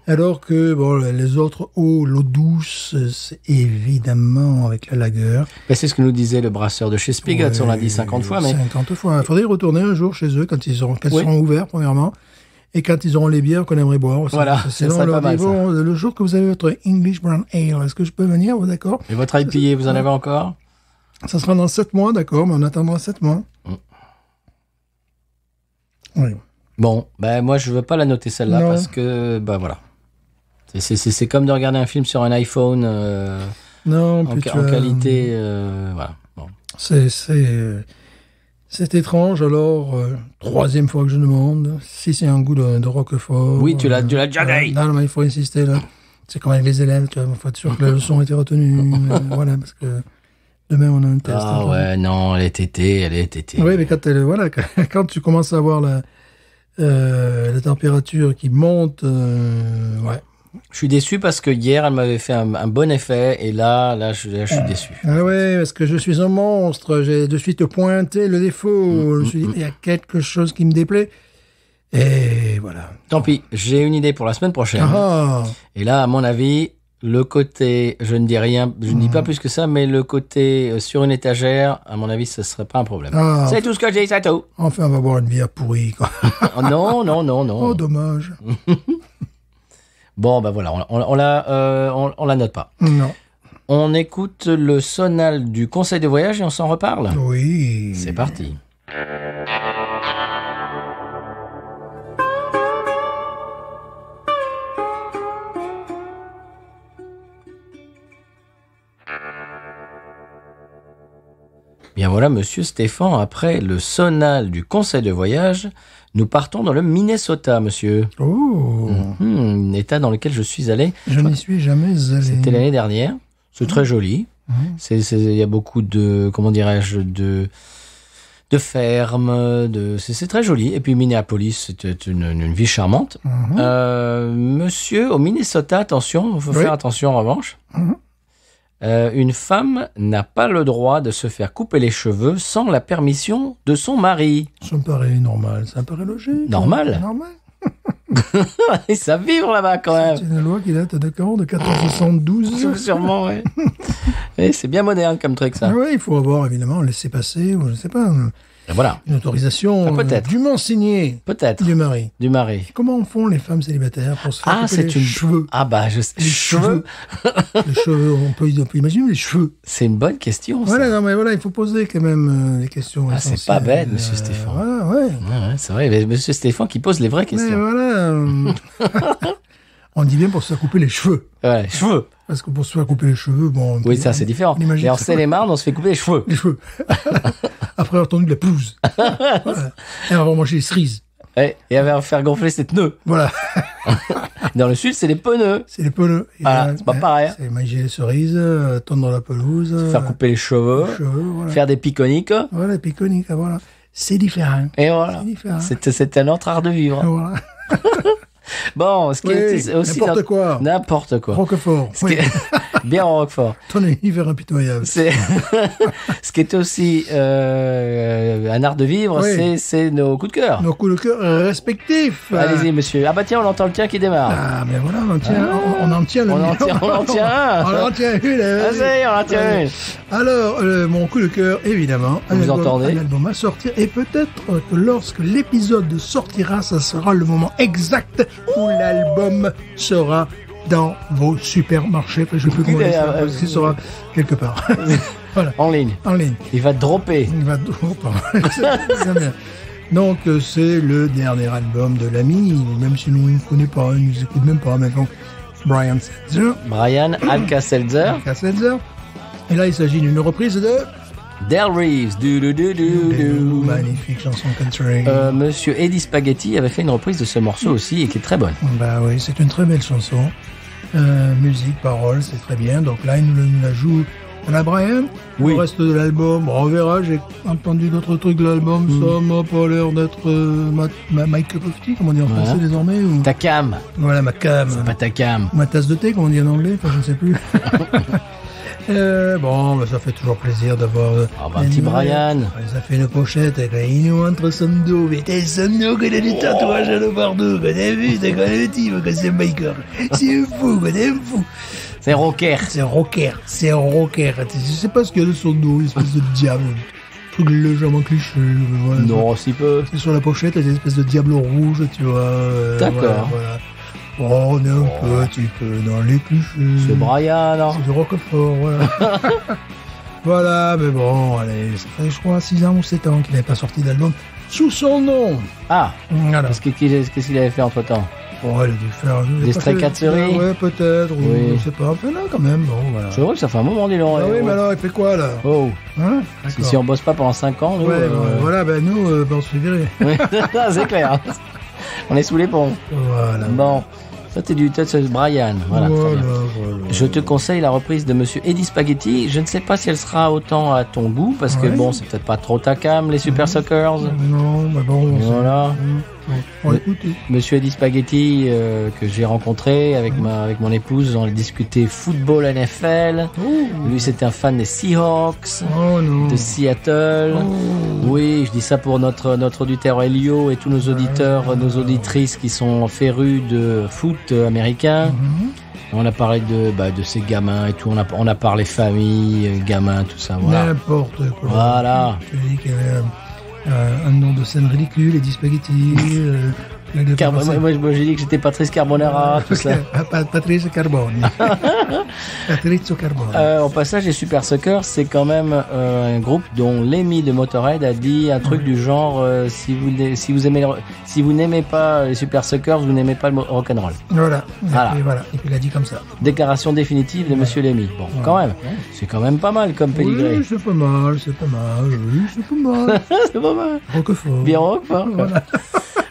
S2: Alors que, bon, les autres eaux, l'eau douce, c'est évidemment avec la lager.
S1: Ben, c'est ce que nous disait le brasseur de chez Spigot, on l'a dit 50 fois, mais...
S2: 50 fois. Il faudrait y retourner un jour chez eux quand ils seront ouverts, premièrement. Et quand ils auront les bières qu'on aimerait boire aussi.
S1: Voilà, ça serait pas mal, ça.
S2: Le jour que vous avez votre English Brown Ale, est-ce que je peux venir, vous d'accord?
S1: Et votre IPA, vous en avez encore?
S2: Ça sera dans 7 mois, d'accord, mais on attendra 7 mois. Oui.
S1: Bon, ben moi je veux pas la noter celle-là parce que, ben voilà. C'est comme de regarder un film sur un iPhone
S2: non,
S1: en qualité, voilà. Bon.
S2: C'est étrange, alors, 3e fois que je demande, si c'est un goût de Roquefort.
S1: Oui, tu l'as déjà dit.
S2: Non, mais il faut insister, là. C'est comme avec les élèves, tu vois, il faut être sûr que la leçon a été retenue. Voilà, parce que demain, on a un test.
S1: Ah ouais, non, elle est tétée.
S2: Oui, mais quand tu commences à voir la température qui monte, ouais.
S1: Je suis déçu parce que hier, elle m'avait fait un bon effet, et là je suis déçu.
S2: Ah ouais, parce que je suis un monstre, j'ai de suite pointé le défaut. Je me suis dit, il y a quelque chose qui me déplaît. Et voilà.
S1: Tant pis, j'ai une idée pour la semaine prochaine.
S2: Ah.
S1: Et là, à mon avis, le côté, je ne dis rien, je ne dis pas plus que ça, mais le côté sur une étagère, à mon avis, ce serait pas un problème.
S2: Ah.
S1: C'est tout ce que j'ai, c'est tout.
S2: Enfin, on va boire une bière pourrie, quoi.
S1: Oh, non.
S2: Oh, dommage.
S1: Bon, ben voilà, on la note pas.
S2: Non.
S1: On écoute le sonal du conseil de voyage et on s'en reparle.
S2: Oui.
S1: C'est parti. Bien voilà, monsieur Stéphane, après le sonal du conseil de voyage, nous partons dans le Minnesota, monsieur.
S2: Oh.
S1: État dans lequel je suis allé.
S2: Je n'y suis jamais allé.
S1: C'était l'année dernière. C'est très joli. Il y a beaucoup de, comment dirais-je, de fermes. C'est très joli. Et puis Minneapolis, c'était une ville charmante. Monsieur, au Minnesota, attention, il faut faire attention en revanche. Une femme n'a pas le droit de se faire couper les cheveux sans la permission de son mari.
S2: Ça me paraît normal, ça me paraît logique.
S1: Normal. Ils savent vivre là-bas quand même.
S2: C'est une loi qui date de quand? De 1472.
S1: Sûrement, oui. Et c'est bien moderne comme truc, ça.
S2: Oui, il faut avoir évidemment un laissez-passer, ou je ne sais pas,
S1: et voilà.
S2: une autorisation
S1: peut-être.
S2: dûment signée
S1: Peut-être.
S2: du mari.
S1: Du mari.
S2: Et comment font les femmes célibataires pour se faire couper les cheveux?
S1: Ah bah, je sais.
S2: Les cheveux. Les cheveux, on peut imaginer les cheveux.
S1: C'est une bonne question, ça.
S2: Voilà, non, mais voilà, il faut poser quand même des questions essentielles.
S1: C'est pas bête, monsieur Stéphane.
S2: Voilà, ouais.
S1: Ouais, c'est vrai, mais monsieur Stéphane qui pose les vraies questions.
S2: Mais voilà. On dit bien pour se faire couper les cheveux.
S1: Ouais, les cheveux.
S2: Parce que pour se faire couper les cheveux, bon...
S1: Oui, ça, c'est différent. Et en Seine-et-Marne, on se fait couper les cheveux.
S2: Les cheveux. Après avoir tendu de la pelouse. Voilà. Et avoir mangé les cerises.
S1: Et avoir faire gonfler ses pneus.
S2: Voilà.
S1: Dans le sud, c'est les pneus.
S2: C'est les pneus.
S1: Voilà, c'est pas pareil.
S2: C'est manger les cerises, tondre la pelouse.
S1: Se faire couper les cheveux.
S2: Voilà.
S1: Faire des piconiques.
S2: Voilà, piconiques, voilà. C'est différent.
S1: Et voilà.
S2: C'est différent.
S1: C'est un autre art de vivre.
S2: Voilà.
S1: Bon, ce qui est aussi
S2: n'importe quoi. Roquefort.
S1: Bien en Roquefort.
S2: Ton hiver impitoyable.
S1: Ce qui est aussi un art de vivre, c'est nos coups de cœur.
S2: Nos coups de cœur respectifs.
S1: Allez-y, monsieur. Ah bah tiens, on entend le tien qui démarre.
S2: Ah mais voilà, on en tient un.
S1: On en tient un.
S2: On en tient une.
S1: Ah ça y est, on en tient une.
S2: Alors, mon coup de cœur, évidemment,
S1: vous entendez
S2: l'album à sortir, et peut-être que lorsque l'épisode sortira, ça sera le moment exact où l'album sera dans vos supermarchés. Enfin, je ne sais plus comment dire ça, parce qu'il sera quelque part. Voilà.
S1: En ligne. Il va dropper.
S2: Très bien. Donc, c'est le dernier album de l'ami, même si nous ne connaît pas, il ne nous écoute même pas maintenant. Brian
S1: Alka-Seltzer.
S2: Et là, il s'agit d'une reprise de
S1: Del Reeves.
S2: Magnifique chanson country.
S1: Monsieur Eddie Spaghetti avait fait une reprise de ce morceau aussi et qui est très bonne.
S2: Bah oui, c'est une très belle chanson. Musique, paroles, c'est très bien. Donc là, il nous la joue à la Brian.
S1: Oui.
S2: Le reste de l'album, on verra. J'ai entendu d'autres trucs de l'album. Ça m'a pas l'air d'être my cup of tea, comme on dit en français désormais. Ou...
S1: Ta cam.
S2: Voilà, ma cam.
S1: C'est pas ta cam.
S2: Ma tasse de thé, comme on dit en anglais. Enfin, je ne sais plus. Bon, bah, ça fait toujours plaisir d'avoir...
S1: Un petit Brian.
S2: Ça fait une pochette, quand il nous montre son dos. Mais t'es son dos, qu'on a des tatouages à le partout. Qu'on a vu, c'est quand le type, que c'est un biker. C'est un fou, qu'on est un fou.
S1: C'est rocker.
S2: C'est un rocker. Je sais pas ce qu'il y a de son dos, une espèce de diable. Un truc légèrement cliché. Voilà,
S1: Non, si peu.
S2: c'est sur la pochette, il y a des espèces de diables rouges, tu vois.
S1: D'accord.
S2: Voilà. Oh, on est un petit peu dans les clichés.
S1: C'est Brian, alors.
S2: C'est du Roquefort, voilà. Voilà, mais bon, allez, ça fait, je crois, 6 ans ou 7 ans qu'il n'avait pas sorti d'album sous son nom.
S1: Ah,
S2: Voilà.
S1: qu'est-ce qu'il avait fait entre-temps?
S2: Bon, il a dû faire...
S1: Des Stray Cat Series?
S2: Ouais, peut-être, ou
S1: Oui.
S2: je sais pas. Enfin, non, quand même, bon, voilà.
S1: C'est vrai que ça fait un moment, dis donc.
S2: Ah oui, mais alors, il fait quoi, là?
S1: Oh,
S2: Hein?
S1: si on bosse pas pendant 5 ans, nous...
S2: Ouais, voilà, ben nous, ben, on se fait virer.
S1: Ouais, c'est clair. On est sous les ponts.
S2: Voilà.
S1: Bon, ça c'est Brian. Voilà, très bien.
S2: voilà.
S1: Je te conseille la reprise de Monsieur Eddie Spaghetti. Je ne sais pas si elle sera autant à ton goût, parce que
S2: Ouais.
S1: bon, c'est peut-être pas trop ta cam, les Super Suckers.
S2: Non, mais bon,
S1: Voilà.
S2: Bon, écoutez.
S1: Monsieur Eddie Spaghetti, que j'ai rencontré avec mon épouse, on a discuté football NFL. Lui, c'était un fan des Seahawks,
S2: Oh non.
S1: de Seattle. Oui, je dis ça pour notre auditeur Elio et tous nos auditeurs, nos auditrices qui sont férus de foot américain. On a parlé de ces gamins et tout. On a parlé famille, gamins, tout ça. Voilà.
S2: N'importe quoi.
S1: Voilà.
S2: Tu dis qu'il y avait un nom de scène ridicule, Eddie Spaghetti.
S1: Moi, j'ai dit que j'étais Patrice Carbonara, tout ça.
S2: Patrice Carbone. Patrizio Carbone.
S1: Au passage, les Super Suckers, c'est quand même un groupe dont Lemmy de Motorhead a dit un truc du genre si vous n'aimez pas les Super Suckers, vous n'aimez pas le rock'n'roll.
S2: Voilà.
S1: Voilà.
S2: Et puis il a dit comme ça.
S1: Déclaration définitive de Monsieur Lemmy. Bon, quand même, c'est quand même pas mal comme pédigré.
S2: Oui, c'est pas mal, c'est pas mal. Oui, c'est pas mal.
S1: C'est pas mal.
S2: Roquefort.
S1: Bien rock, quoi.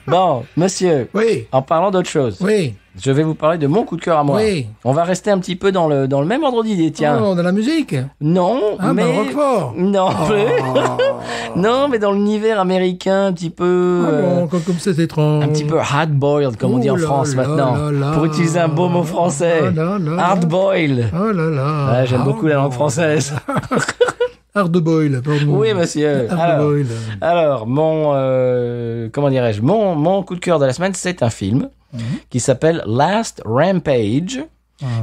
S1: Bon, monsieur,
S2: Oui.
S1: en parlant d'autre chose,
S2: Oui.
S1: je vais vous parler de mon coup de cœur à moi.
S2: Oui.
S1: On va rester un petit peu dans le même ordre d'idée, tiens.
S2: Oh, de la musique.
S1: Non,
S2: Ah,
S1: mais...
S2: ben Roquefort.
S1: Non plus.
S2: Oh.
S1: Non, mais dans l'univers américain, un petit peu...
S2: Ah bon, comme c'est étrange.
S1: un petit peu hard-boiled, comme on dit en
S2: Oh là
S1: France
S2: là
S1: maintenant.
S2: là là.
S1: Pour utiliser un beau mot français.
S2: Ah là là.
S1: Hard-boiled.
S2: Oh là là.
S1: Ouais, j'aime beaucoup la langue française.
S2: Hard-boil, pardon.
S1: Oui, monsieur.
S2: Hard-boil.
S1: Alors, comment dirais-je, mon coup de cœur de la semaine, c'est un film qui s'appelle Last Rampage,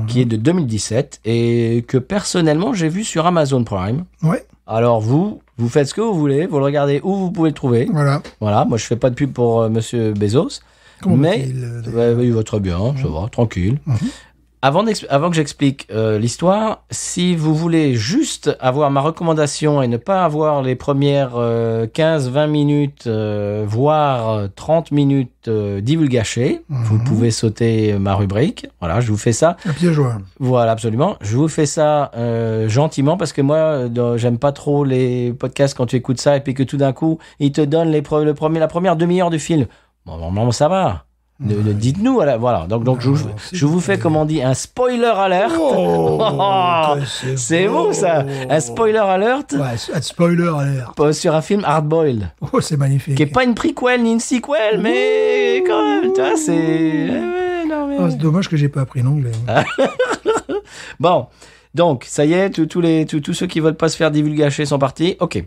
S1: qui est de 2017 et que personnellement j'ai vu sur Amazon Prime.
S2: Ouais,
S1: Alors vous faites ce que vous voulez, vous le regardez où vous pouvez le trouver.
S2: voilà.
S1: Voilà, moi je fais pas de pub pour Monsieur Bezos,
S2: Comment
S1: mais
S2: va-t-il,
S1: il va très bien, ça va, tranquille. Avant que j'explique l'histoire, si vous voulez juste avoir ma recommandation et ne pas avoir les premières 15-20 minutes, voire 30 minutes divulgachées, vous pouvez sauter ma rubrique. Voilà, je vous fais ça.
S2: Un pied joint.
S1: Voilà, absolument. Je vous fais ça gentiment parce que moi, j'aime pas trop les podcasts quand tu écoutes ça et puis que tout d'un coup, ils te donnent la première demi-heure du film. Bon, normalement, ça va. Dites-nous, voilà. Donc je vous fais, comme on dit, un spoiler alert.
S2: Oh,
S1: c'est beau, ça. Un spoiler alert
S2: Ouais, un spoiler alert.
S1: sur un film hard-boiled.
S2: Oh, c'est magnifique.
S1: Qui est pas une prequel ni une sequel, mais quand même, tu vois, c'est...
S2: Oh, c'est dommage que j'ai pas appris l'anglais.
S1: Bon, donc, ça y est, tous ceux qui veulent pas se faire divulgacher sont partis. Ok.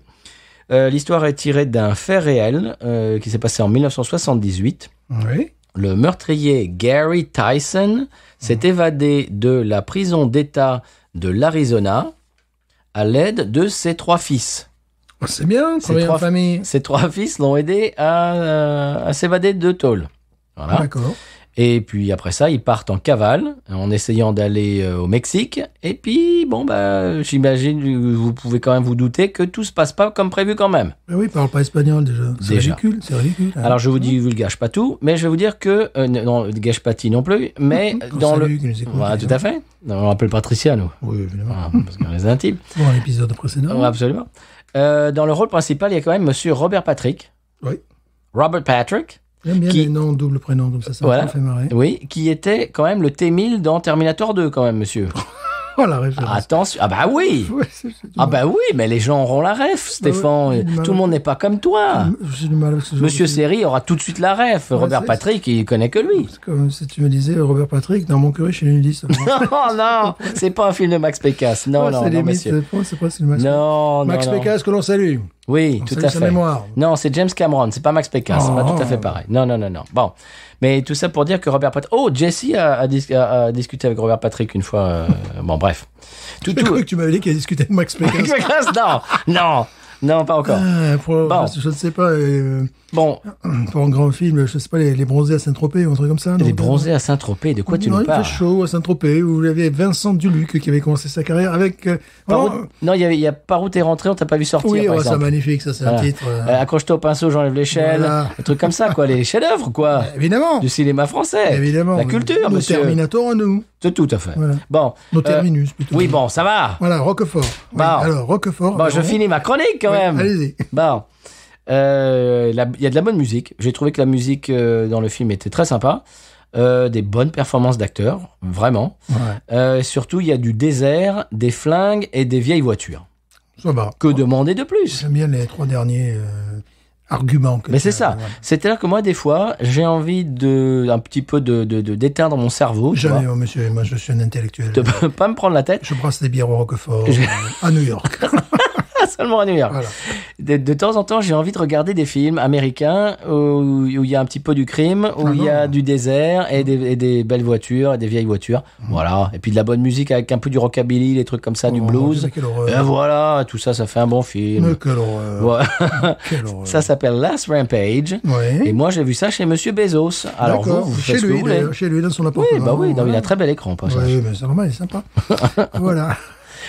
S1: L'histoire est tirée d'un fait réel qui s'est passé en 1978.
S2: Oui.
S1: Le meurtrier Gary Tyson s'est évadé de la prison d'État de l'Arizona à l'aide de ses 3 fils.
S2: Oh, c'est bien, travailler en famille.
S1: Ces 3 fils l'ont aidé à s'évader de tôle. Voilà.
S2: D'accord.
S1: Et puis après ça, ils partent en cavale en essayant d'aller au Mexique. Et puis, j'imagine, vous pouvez quand même vous douter que tout se passe pas comme prévu quand même.
S2: Mais oui, il parle pas espagnol déjà. C'est
S1: Déjà.
S2: ridicule, c'est ridicule. Hein.
S1: Alors je vous gâche pas tout, mais je vais vous dire que non, gâche pas tout non plus, mais dans
S2: salue,
S1: le
S2: qui nous écoute,
S1: voilà, tout à fait. On l'appelle Patricia nous,
S2: Oui, évidemment.
S1: voilà, parce qu'on est intimes.
S2: Bon, l'épisode précédent.
S1: Ouais, absolument. Dans le rôle principal, il y a quand même Monsieur Robert Patrick.
S2: Oui.
S1: Robert Patrick.
S2: J'aime bien
S1: Qui-
S2: les noms double prénom, comme ça
S1: Voilà.
S2: me fait marrer.
S1: Oui, qui était quand même le T-1000 dans Terminator 2 quand même, monsieur.
S2: Oh, la référence.
S1: Attention. Ah bah oui.
S2: Ouais, c'est du
S1: Ah
S2: mal.
S1: bah oui, mais les gens auront la ref, Stéphane.
S2: ouais, du mal.
S1: Tout le monde n'est pas comme toi.
S2: J'ai du mal avec ce genre
S1: Monsieur
S2: de film.
S1: Seri aura tout de suite la ref. Robert
S2: c'est-
S1: Patrick, il connaît que lui.
S2: C'est comme si tu me disais Robert Patrick dans Mon curé chez les nudistes.
S1: Oh non, c'est pas un film de Max Pécasse. Non,
S2: Ouais,
S1: non,
S2: c'est
S1: non,
S2: limite,
S1: monsieur.
S2: c'est presque le Max.
S1: Non,
S2: Max
S1: non, non.
S2: Pécasse que l'on salue.
S1: Oui,
S2: On
S1: tout
S2: salue
S1: à
S2: sa
S1: fait.
S2: mémoire.
S1: Non, c'est James Cameron, c'est pas Max Pécasse, c'est pas
S2: Oh.
S1: tout à fait pareil. Non, non, non, non. Bon, mais tout ça pour dire que Robert Patrick... Oh, Jesse a discuté avec Robert Patrick une fois. Bon, bref.
S2: J'ai cru que tu m'avais dit qu'il a discuté avec Max Pécasse.
S1: non, pas encore. Bon.
S2: Je ne sais pas,
S1: Bon,
S2: pour un grand film, je sais pas, les bronzés à Saint-Tropez ou un truc comme ça.
S1: les
S2: non
S1: bronzés à Saint-Tropez, de quoi tu
S2: non,
S1: nous
S2: il
S1: parles?
S2: fait chaud à Saint-Tropez, où il y avait Vincent Duluc qui avait commencé sa carrière avec...
S1: Par
S2: oh,
S1: où- Non, il y a Par où t'es rentré, on t'a pas vu sortir,
S2: oui,
S1: par
S2: c'est
S1: exemple.
S2: magnifique, ça c'est
S1: Voilà.
S2: un titre.
S1: Accroche-toi au pinceau, j'enlève l'échelle.
S2: Voilà.
S1: Des trucs comme ça, quoi. Les chefs-d'œuvre, quoi.
S2: Évidemment,
S1: Du cinéma français.
S2: évidemment.
S1: La culture,
S2: nos
S1: monsieur.
S2: Terminator à nous.
S1: C'est tout à fait.
S2: Voilà.
S1: Bon.
S2: Nos terminus, plutôt.
S1: Oui, bon, ça va.
S2: Voilà, Roquefort. Oui,
S1: Bon.
S2: alors, Roquefort.
S1: Bon, je
S2: alors,
S1: finis ma chronique quand
S2: oui,
S1: même.
S2: allez-y.
S1: Bon. Il y a de la bonne musique. J'ai trouvé que la musique dans le film était très sympa. Des bonnes performances d'acteurs, vraiment.
S2: Ouais,
S1: Surtout, il y a du désert, des flingues et des vieilles voitures.
S2: ça va.
S1: Que demander de plus?
S2: J'aime bien les 3 derniers arguments.
S1: Mais c'est ça. C'est-à-dire que moi, des fois, j'ai envie un petit peu d'éteindre mon cerveau. Tu
S2: Jamais,
S1: vois.
S2: oh, monsieur, moi je suis un intellectuel.
S1: De pas me prendre la tête.
S2: Je brasse des bières au Roquefort
S1: Je-
S2: à New York.
S1: Seulement à New York.
S2: Voilà.
S1: De temps en temps, j'ai envie de regarder des films américains où il y a un petit peu du crime, où il y a du désert et des belles voitures et des vieilles voitures. Voilà. Et puis de la bonne musique avec un peu du rockabilly, des trucs comme ça, du
S2: Oh,
S1: blues.
S2: mais quelle horreur.
S1: Et voilà, tout ça, ça fait un bon film.
S2: Mais quelle horreur.
S1: Voilà.
S2: Quelle horreur.
S1: Ça s'appelle Last Rampage.
S2: Ouais.
S1: Et moi, j'ai vu ça chez Monsieur Bezos. Alors
S2: D'accord.
S1: vous
S2: Chez
S1: faites ce que
S2: lui,
S1: vous voulez.
S2: d'ailleurs, chez lui, dans son
S1: Oui,
S2: appartement.
S1: bah oui, non, il a
S2: voilà.
S1: un très bel écran, au passage.
S2: Oui, mais c'est normal, il est sympa. Voilà.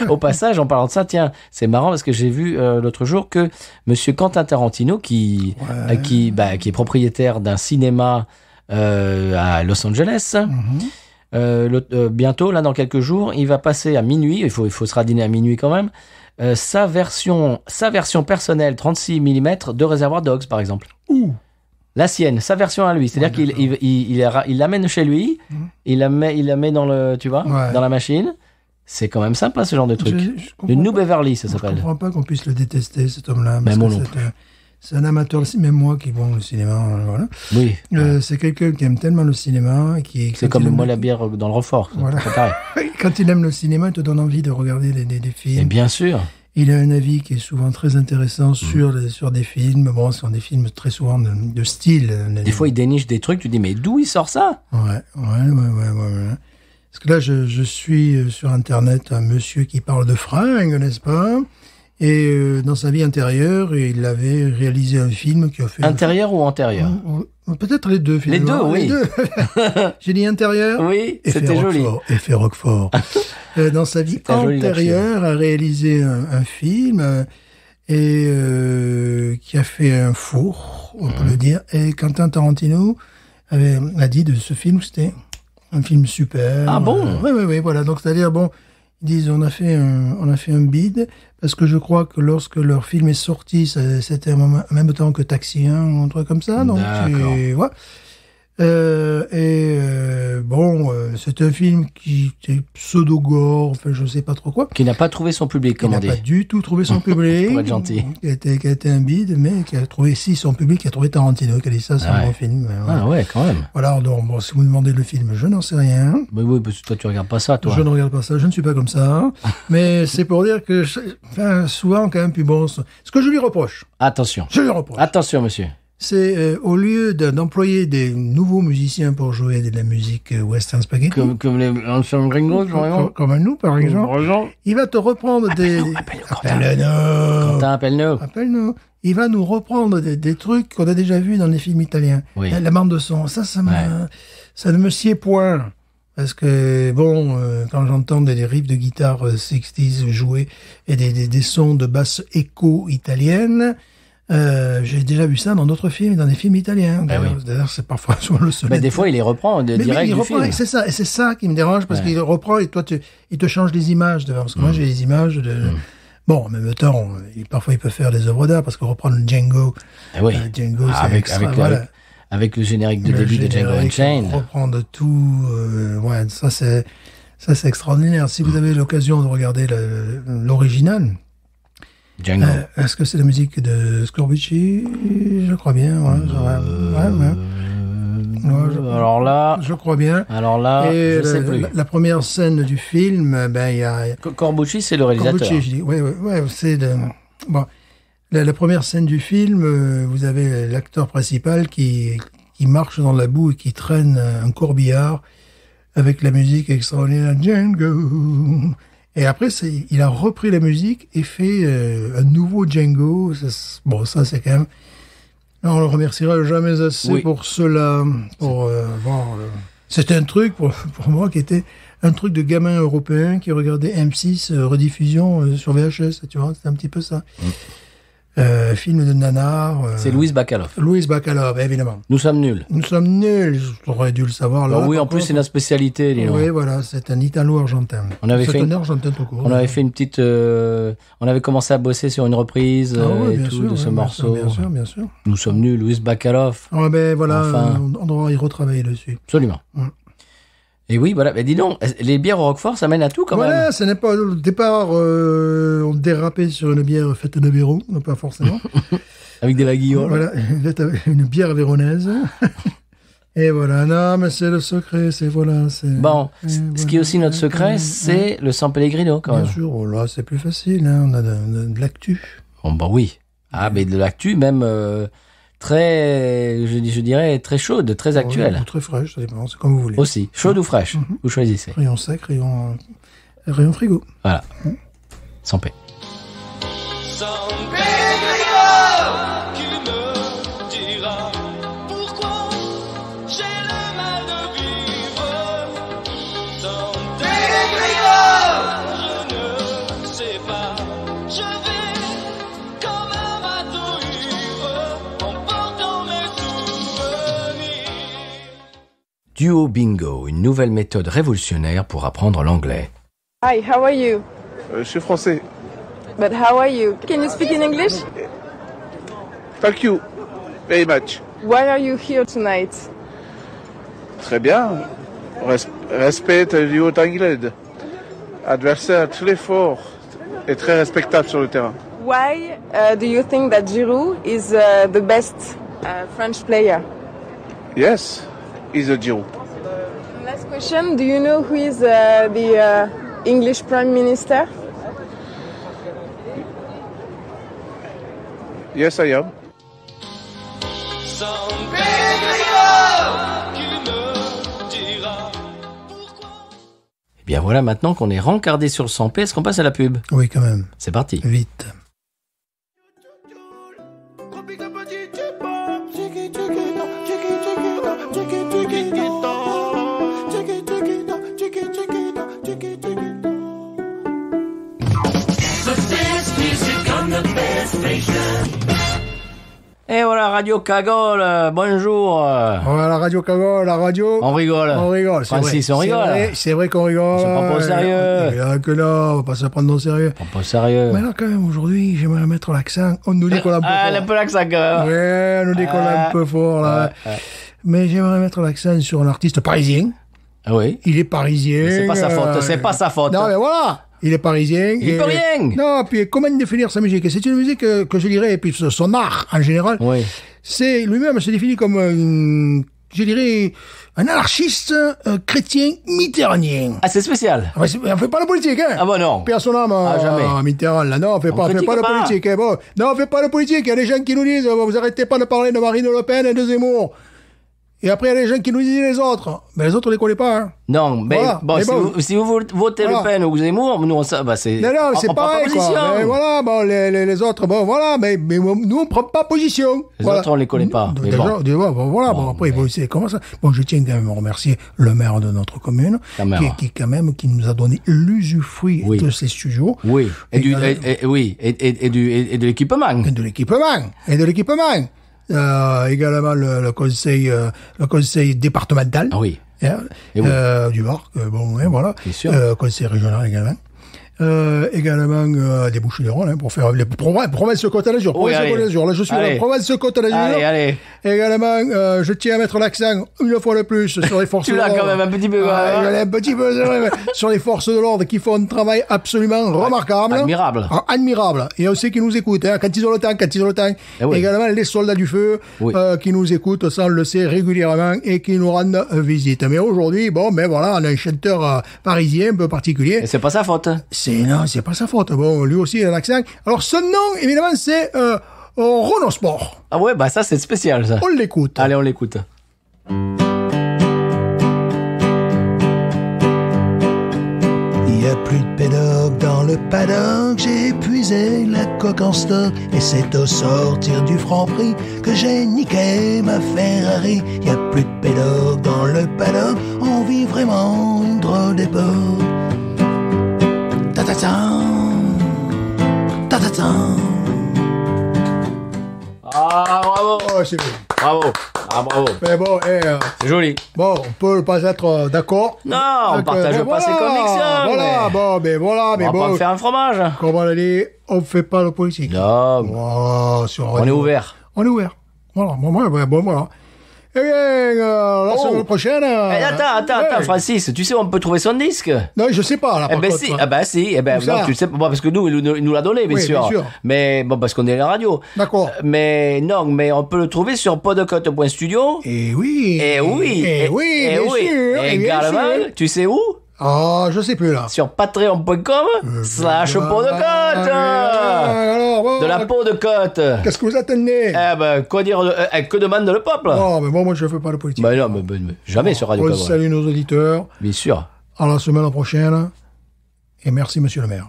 S1: Au passage, en parlant de ça, tiens, c'est marrant parce que j'ai vu l'autre jour que Monsieur Quentin Tarantino, qui est propriétaire d'un cinéma à Los Angeles, bientôt, là, dans quelques jours, il va passer à minuit. Il faut se radiner à minuit quand même. Sa version personnelle 36 mm de Reservoir Dogs, par exemple.
S2: Ouh.
S1: La sienne, sa version à lui. C'est-à-dire qu'il l'amène chez lui, il la met dans le, tu vois,
S2: Ouais.
S1: dans la machine. C'est quand même sympa, ce genre de truc.
S2: Je comprends
S1: Le New
S2: pas.
S1: Beverly, ça
S2: Je
S1: s'appelle.
S2: comprends pas qu'on puisse le détester, cet homme-là.
S1: Mais
S2: parce
S1: moi
S2: que
S1: non
S2: c'est un amateur, même moi qui bon le cinéma, voilà.
S1: Oui.
S2: C'est quelqu'un qui aime tellement le cinéma et qui.
S1: C'est
S2: quand
S1: comme
S2: il aime
S1: moi
S2: le-
S1: la bière dans le Roquefort.
S2: Voilà.
S1: C'est pareil.
S2: Quand il aime le cinéma, il te donne envie de regarder des
S1: Et
S2: films.
S1: bien sûr.
S2: Il a un avis qui est souvent très intéressant
S1: Mm.
S2: sur des films. Bon, ce sont des films très souvent de style.
S1: Des fois, il déniche des trucs, tu dis, mais d'où il sort ça?
S2: Ouais. Parce que là, je suis sur Internet un monsieur qui parle de fringues, n'est-ce pas? Et dans sa vie antérieure, il avait réalisé un film qui a fait...
S1: Intérieur ou antérieur?
S2: Peut-être les deux, finalement.
S1: Les deux,
S2: J'ai dit intérieur.
S1: Oui,
S2: Effet
S1: c'était joli.
S2: Roquefort, Effet Roquefort. Dans sa vie
S1: C'était un joli
S2: antérieure, a réalisé un film qui a fait un four, on peut le dire. Et Quentin Tarantino a dit de ce film que c'était un film super.
S1: Ah bon?
S2: Oui, voilà. Donc, c'est-à-dire, bon, ils disent, on a fait un bid, parce que je crois que lorsque leur film est sorti, c'était en même temps que Taxi 1 ou un truc comme ça. Donc,
S1: D'accord.
S2: voilà. C'est un film qui était pseudo-gore, enfin, je sais pas trop quoi.
S1: Qui n'a pas trouvé son public,
S2: Qui
S1: comme on
S2: n'a
S1: dit.
S2: pas du tout trouvé son public.
S1: Pour être gentil.
S2: Qui a été un bide, mais qui a trouvé, si, son public, qui a trouvé Tarantino, qui a dit ça, c'est un bon film. Voilà.
S1: Ah ouais, quand même.
S2: Voilà, donc, bon, si vous me demandez le film, je n'en sais rien.
S1: Mais oui, parce que toi, tu regardes pas ça, toi.
S2: Je ne regarde pas ça, je ne suis pas comme ça. Mais c'est pour dire que, souvent, quand même, puis bon, ce que je lui reproche,
S1: Attention. Attention, monsieur.
S2: c'est au lieu d'employer des nouveaux musiciens pour jouer de la musique western spaghetti,
S1: Comme les anciens gringos, vraiment.
S2: comme nous, par exemple, il va te reprendre des... Appelle-nous.
S1: Quentin, appelle-nous.
S2: Appelle-nous. Il va nous reprendre des trucs qu'on a déjà vus dans les films italiens.
S1: Oui.
S2: La bande de son, ça ne me sied point. Parce que, bon, quand j'entends des riffs de guitare 60s jouer et des sons de basse écho italienne, j'ai déjà vu ça dans d'autres films, dans des films italiens. D'ailleurs, c'est parfois souvent le seul.
S1: Mais des fois, il les reprend
S2: Mais
S1: direct
S2: il
S1: du
S2: reprend,
S1: film.
S2: c'est ça, et c'est ça qui me dérange, parce qu'il reprend et toi, il te change les images devant. Parce que moi, j'ai les images de... Bon, en même temps, parfois, il peut faire des œuvres d'art, parce qu'on reprend le Django.
S1: Eh oui.
S2: Django, c'est
S1: avec,
S2: extra,
S1: avec,
S2: voilà.
S1: avec le générique de
S2: Le
S1: début de Django
S2: générique,
S1: Unchained.
S2: Reprendre tout, ça Ça, c'est extraordinaire. Si vous avez l'occasion de regarder l'original,
S1: Django.
S2: est-ce que c'est la musique de Scorbucci? Je crois bien.
S1: Alors là,
S2: je crois bien. Et
S1: je sais plus.
S2: La première scène du film, il y a
S1: Corbucci, c'est le réalisateur.
S2: Corbucci, je dis. Ouais, c'est bon. La première scène du film, vous avez l'acteur principal qui marche dans la boue et qui traîne un corbillard avec la musique extraordinaire Django. Et après, il a repris la musique et fait un nouveau Django. Ça, c'est quand même... On le remerciera jamais assez pour cela. C'était un truc, pour moi, qui était un truc de gamin européen qui regardait M6 rediffusion sur VHS, tu vois. C'était un petit peu ça. Film de nanar.
S1: C'est Louise Bacalov.
S2: Louise Bacalov, évidemment.
S1: Nous sommes nuls.
S2: J'aurais dû le savoir. Là,
S1: oui, en plus, c'est notre spécialité.
S2: Oui, voilà, c'est un italo-argentin.
S1: On avait fait une petite... on avait commencé à bosser sur une reprise de ce morceau.
S2: Bien sûr.
S1: Nous sommes nuls, Louise Bacalov.
S2: On devra y retravailler dessus.
S1: Absolument. Et oui, voilà. Mais dis donc, les bières au Roquefort, ça mène à tout quand même.
S2: Voilà, ce n'est pas... Au départ, on dérapait sur une bière faite de Véro, non pas forcément.
S1: Avec des laguillots.
S2: Voilà, une bière véronaise. Et voilà, non, mais c'est le secret, ce
S1: qui est aussi notre secret, c'est le San Pellegrino quand même.
S2: Bien sûr, là, c'est plus facile, hein, on a de l'actu.
S1: Bon, oui. Mais de l'actu même... très, je dirais, très chaude, très actuelle.
S2: Ou très fraîche, ça dépend, c'est comme vous voulez.
S1: Aussi, chaude ou fraîche, vous choisissez.
S2: Rayon sec, rayon frigo.
S1: Voilà, sans paix.
S4: San Pellegrino, qui me dira pourquoi j'ai le mal de vivre. San Pellegrino, je ne sais pas, je vais comme un bateau ivre en portant mes souvenirs.
S1: Duo Bingo, une nouvelle méthode révolutionnaire pour apprendre l'anglais.
S5: Hi, how are you?
S6: Je suis français.
S5: But how are you? Can you speak in English?
S6: Thank you very much.
S5: Why are you here tonight?
S6: Très bien. Respecte le duo d'Anglade. Adversaire très fort et très respectable sur le terrain.
S5: Why do you think that Giroud is the best French player?
S6: Yes, he's a Giroud.
S5: Last question, do you know who is the English Prime Minister?
S6: Yes, I am.
S4: San Pellegrino, qui me dira pourquoi.
S1: Et bien voilà, maintenant qu'on est rencardé sur le 100p, est-ce qu'on passe à la pub?
S2: Oui, quand même.
S1: C'est parti.
S2: Vite.
S1: Et voilà, Radio Cagole, bonjour.
S2: Voilà, Radio Cagole, la radio.
S1: On rigole. Francis, on rigole.
S2: C'est vrai qu'on rigole.
S1: On se prend pas au sérieux.
S2: Il y a que là, on va pas se prendre au sérieux.
S1: On prend pas au sérieux.
S2: Mais là, quand même, aujourd'hui, j'aimerais mettre l'accent. On nous dit qu'on l'a un peu fort.
S1: Un peu l'accent, quand même.
S2: Ouais, on nous dit qu'on l'a un peu fort, là. Mais j'aimerais mettre l'accent sur un artiste parisien.
S1: Ah oui.
S2: Il est parisien.
S1: C'est pas sa faute, c'est pas sa faute.
S2: Non, mais voilà. Il est parisien.
S1: Il peut rien.
S2: Non, puis comment définir sa musique? C'est une musique que je dirais, et puis son art en général.
S1: Oui.
S2: C'est lui-même se définit comme je dirais un anarchiste chrétien mitterrandien.
S1: Ah, c'est spécial.
S2: On fait pas la politique, hein.
S1: Ah bon, non.
S2: Personne
S1: jamais.
S2: Mitterrand, là, non, on fait pas la politique, hein. Bon, non, on fait pas la politique. Il y a des gens qui nous disent, vous arrêtez pas de parler de Marine Le Pen et de Zemmour. Et après, il y a des gens qui nous disent les autres. Mais les autres, on les connaît pas, hein.
S1: Non, mais
S2: voilà.
S1: Bon, mais si vous votez Le Pen ou Zemmour, nous, on c'est...
S2: Non, c'est pareil, quoi. Mais voilà, bon, les autres, bon, voilà, mais nous, on prend pas position.
S1: Les autres, on les connaît pas. Mais
S2: après, c'est comment ça. Bon, je tiens quand même à remercier le maire de notre commune, qui nous a donné l'usufruit de ces studios.
S1: Oui. Et de l'équipement.
S2: Et de l'équipement. Également le conseil départemental.
S1: Ah oui.
S2: Du Var, bon, voilà.
S1: Bien sûr.
S2: Conseil régional également. Également des Bouches-du-Rhône, hein, pour faire les provinces Côte d'Azur.
S1: Oui, allez.
S2: Côte d'Azur. Là, je suis
S1: Allez.
S2: la province Côte d'Azur.
S1: Allez.
S2: Également, je tiens à mettre l'accent une fois de plus sur les forces
S1: Tu
S2: de
S1: l'as
S2: l'ordre.
S1: quand même un petit peu.
S2: Ah, un petit peu, c'est vrai, mais sur les forces de l'ordre qui font un travail absolument remarquable.
S1: Admirable.
S2: Ah, admirable. Et aussi qui nous écoutent, hein, quand ils ont le temps.
S1: Eh oui.
S2: Également les soldats du feu,
S1: Oui.
S2: qui nous écoutent, ça on le sait, régulièrement et qui nous rendent visite. Mais aujourd'hui, bon, mais voilà, on a un chanteur parisien un peu particulier.
S1: Et c'est pas sa faute.
S2: Non, c'est pas sa faute. Bon, lui aussi, il a l'accent. Alors, son nom, évidemment, c'est Renault Sport.
S1: Ah ouais, bah ça c'est spécial ça.
S2: On l'écoute.
S1: Allez, on l'écoute.
S2: Il n'y a plus de pédoc dans le paddock, j'ai épuisé la coque en stock et c'est au sortir du Franprix que j'ai niqué ma Ferrari. Il n'y a plus de pédoc dans le paddock, on vit vraiment une drôle d'époque. Ta-ta-ta, ta-ta-ta.
S1: Ah, bravo.
S2: Oh, c'est bien.
S1: Bravo. Ah, bravo.
S2: Mais bon,
S1: C'est joli.
S2: bon, on peut pas être d'accord.
S1: Non, on
S2: Donc,
S1: partage
S2: mais
S1: pas ses
S2: voilà,
S1: convictions.
S2: Voilà,
S1: mais
S2: bon, mais voilà, mais
S1: on va pas
S2: bon.
S1: me faire un fromage.
S2: Comme on l'a dit, on fait pas de politique.
S1: Non,
S2: Voilà, sur
S1: on est
S2: Radio.
S1: ouvert.
S2: On est ouvert. Voilà, bon, voilà. Eh bien, la semaine prochaine...
S1: Eh, attends,
S2: ouais.
S1: Francis, tu sais où on peut trouver son disque?
S2: Non, je sais pas, là,
S1: Eh
S2: par
S1: ben
S2: contre.
S1: si, ah ben si, eh ben
S2: Où ça
S1: non, tu sais, bon, parce que nous, il nous l'a donné, bien
S2: Oui,
S1: sûr.
S2: bien sûr.
S1: Mais bon, parce qu'on est à la radio.
S2: D'accord.
S1: Mais non, mais on peut le trouver sur podcote.studio.
S2: Eh oui.
S1: Eh oui,
S2: Eh oui, bien sûr.
S1: Et
S2: bien
S1: également,
S2: sûr.
S1: tu sais où?
S2: Ah, je sais plus, là.
S1: Sur patreon.com/podcote.
S2: Alors, bon,
S1: De la peau de côte.
S2: qu'est-ce que vous attendez?
S1: Eh ben, quoi dire, que demande le peuple?
S2: Oh, mais bon, moi, je fais pas de politique.
S1: Ben non, mais jamais sur Radio
S2: On
S1: Cabrel.
S2: salue nos auditeurs.
S1: Bien sûr.
S2: À la semaine prochaine. Et merci, monsieur le maire.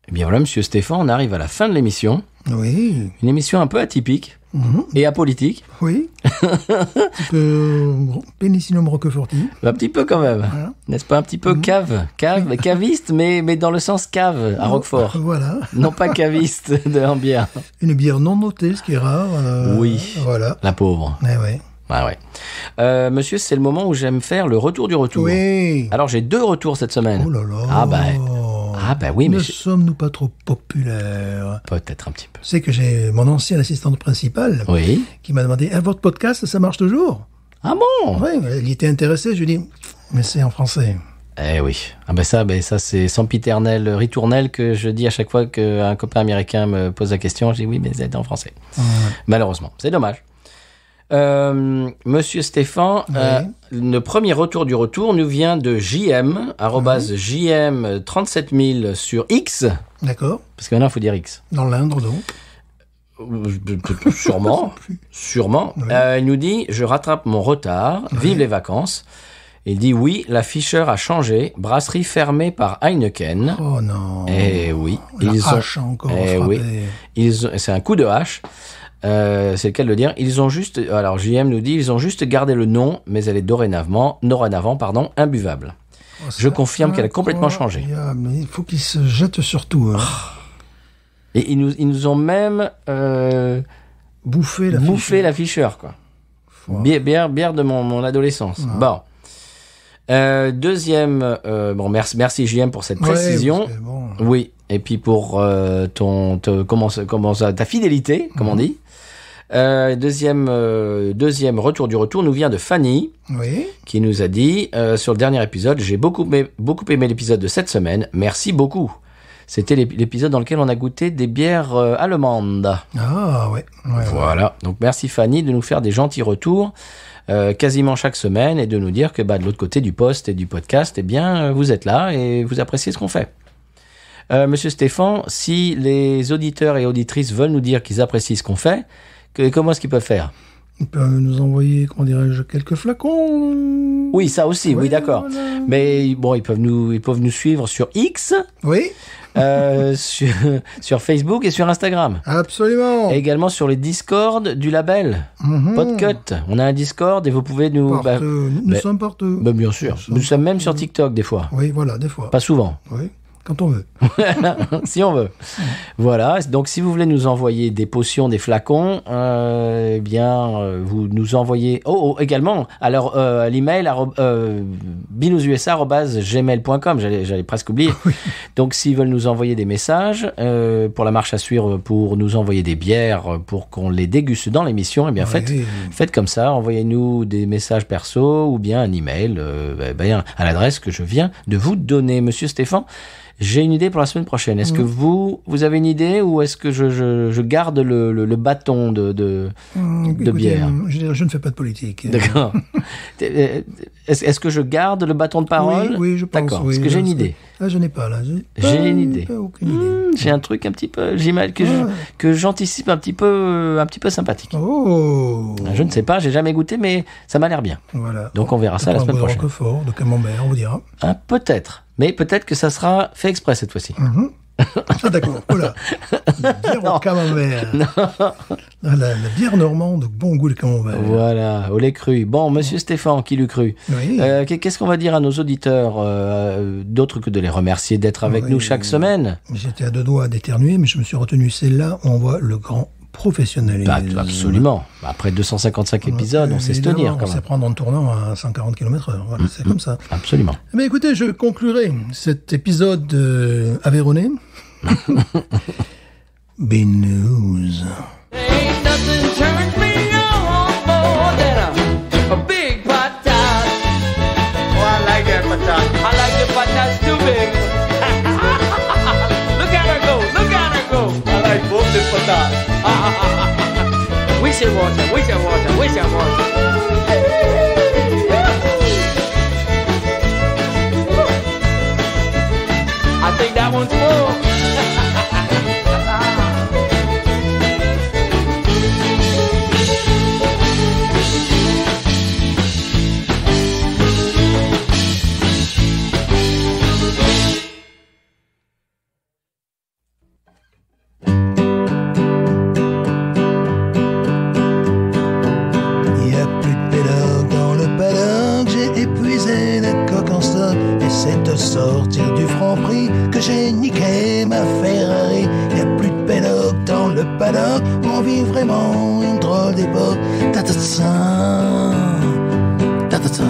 S1: Eh bien voilà, monsieur Stéphane, on arrive à la fin de l'émission.
S2: Oui,
S1: Une émission un peu atypique et apolitique.
S2: oui. Un petit peu Pénicillium roqueforti.
S1: Un petit peu quand même. N'est-ce pas un petit peu caviste, mais dans le sens cave à Roquefort.
S2: Voilà.
S1: Non pas caviste de en bière.
S2: Une bière non notée, ce qui est rare.
S1: Oui.
S2: Voilà.
S1: La pauvre.
S2: Eh ouais.
S1: Ah ouais. Monsieur, c'est le moment où j'aime faire le retour du retour.
S2: Oui.
S1: Alors j'ai 2 retours cette semaine.
S2: Oh là là.
S1: Ah bah oui, mais
S2: Ne
S1: j'ai-
S2: sommes-nous pas trop populaires?
S1: peut-être un petit peu.
S2: C'est que j'ai mon ancienne assistante principale
S1: Oui.
S2: qui m'a demandé votre podcast, ça marche toujours?
S1: Ah bon?
S2: Oui, elle y était intéressée. Je lui ai dit mais c'est en français.
S1: Eh oui. Ah ben ça c'est sempiternel ritournel que je dis à chaque fois qu'un copain américain me pose la question. Je dis oui, mais c'est en français. Malheureusement, c'est dommage. Monsieur Stéphane, le premier retour du retour nous vient de JM, @JM 37000 sur X,
S2: D'accord.
S1: parce que maintenant il faut dire X.
S2: Dans l'Indre, donc.
S1: Sûrement. Il nous dit, je rattrape mon retard, vive les vacances. Il dit, oui, la Fischer a changé, brasserie fermée par Heineken.
S2: Oh non.
S1: Eh oui.
S2: La hache a encore
S1: eh
S2: frappé.
S1: oui. C'est un coup de hache. C'est le cas de le dire. Ils ont juste, alors JM nous dit, ils ont juste gardé le nom, mais elle est dorénavant, imbuvable.
S2: Oh,
S1: Je confirme qu'elle a complètement changé.
S2: Mais il faut qu'ils se jettent sur tout. Hein.
S1: Et ils nous ont même
S2: Bouffer la
S1: bouffé la Fischer, quoi. Bière de mon adolescence. Bon. Deuxième, bon, merci JM pour cette précision.
S2: Ouais, bon.
S1: Oui. Et puis pour ta fidélité, comme on dit. Deuxième retour du retour nous vient de Fanny,
S2: Oui.
S1: qui nous a dit sur le dernier épisode, j'ai beaucoup aimé l'épisode de cette semaine. Merci beaucoup. C'était l'épisode dans lequel on a goûté des bières allemandes.
S2: Ah ouais.
S1: Voilà. Donc merci Fanny de nous faire des gentils retours quasiment chaque semaine et de nous dire que de l'autre côté du poste et du podcast, eh bien vous êtes là et vous appréciez ce qu'on fait. Monsieur Stéphane, si les auditeurs et auditrices veulent nous dire qu'ils apprécient ce qu'on fait, comment est-ce qu'ils peuvent faire?
S2: Ils peuvent nous envoyer, comment dirais-je, quelques flacons.
S1: Oui, ça aussi, oui, d'accord.
S2: Voilà.
S1: Mais bon, ils peuvent nous suivre sur X,
S2: Oui,
S1: sur Facebook et sur Instagram.
S2: absolument.
S1: Et également sur les Discord du label Podcut. On a un Discord et vous pouvez nous...
S2: Partout. Nous sommes partout.
S1: bien sûr. Nous sommes même sur TikTok des fois.
S2: Oui, voilà, des fois.
S1: Pas souvent.
S2: Oui. Quand on veut.
S1: Si on veut. Voilà. Donc, si vous voulez nous envoyer des potions, des flacons, eh bien, vous nous envoyez... également, alors, l'email binoususa@gmail.com. J'allais presque oublier.
S2: Oui.
S1: Donc, s'ils veulent nous envoyer des messages pour la marche à suivre, pour nous envoyer des bières, pour qu'on les déguste dans l'émission, eh bien, faites comme ça. Envoyez-nous des messages perso ou bien un email à l'adresse que je viens de vous donner. Monsieur Stéphane, j'ai une idée pour la semaine prochaine. Est-ce que vous avez une idée ou est-ce que je garde le bâton de
S2: Écoutez,
S1: bière?
S2: je ne fais pas de politique.
S1: D'accord. Est-ce que je garde le bâton de parole?
S2: Oui, je pense.
S1: D'accord.
S2: Oui,
S1: Est-ce que j'ai une idée?
S2: Je n'ai pas là.
S1: J'ai une idée.
S2: Aucune idée.
S1: J'ai un truc un petit peu, j'imagine que j'anticipe un petit peu sympathique.
S2: Oh.
S1: Je ne sais pas, j'ai jamais goûté, mais ça m'a l'air bien.
S2: Voilà.
S1: Donc on verra ça la semaine prochaine.
S2: De Roquefort, de camembert, on vous dira.
S1: Peut-être. Mais peut-être que ça sera fait exprès cette fois-ci.
S2: Ah d'accord, voilà. La bière au camembert. La bière normande de bon goût de camembert.
S1: Voilà, au lait cru. Bon, monsieur Stéphane, qui l'eût cru.
S2: Oui.
S1: Qu'est-ce qu'on va dire à nos auditeurs d'autre que de les remercier d'être avec nous chaque semaine?
S2: J'étais à deux doigts d'éternuer, mais je me suis retenu. C'est là où on voit le grand professionnalisme.
S1: Absolument. Après 255 épisodes, on sait se tenir quand
S2: On sait
S1: même.
S2: prendre en tournant à 140 km/h. Voilà, c'est comme ça.
S1: Absolument.
S2: Mais écoutez, je conclurai cet épisode aveyronais. Binous.
S4: Ain't nothing turns me on more than a big patat. Oh, I like that patat. I like the patats too big. Look at her go, look at her go. I like both the patats. We should watch her, we should watch her, we should watch her. I think that one's full.
S2: Sortir du Franprix que j'ai niqué ma Ferrari. Y a plus de pédoc dans le paddock. On vit vraiment une drôle d'époque. Ta ta ta ta ta ta.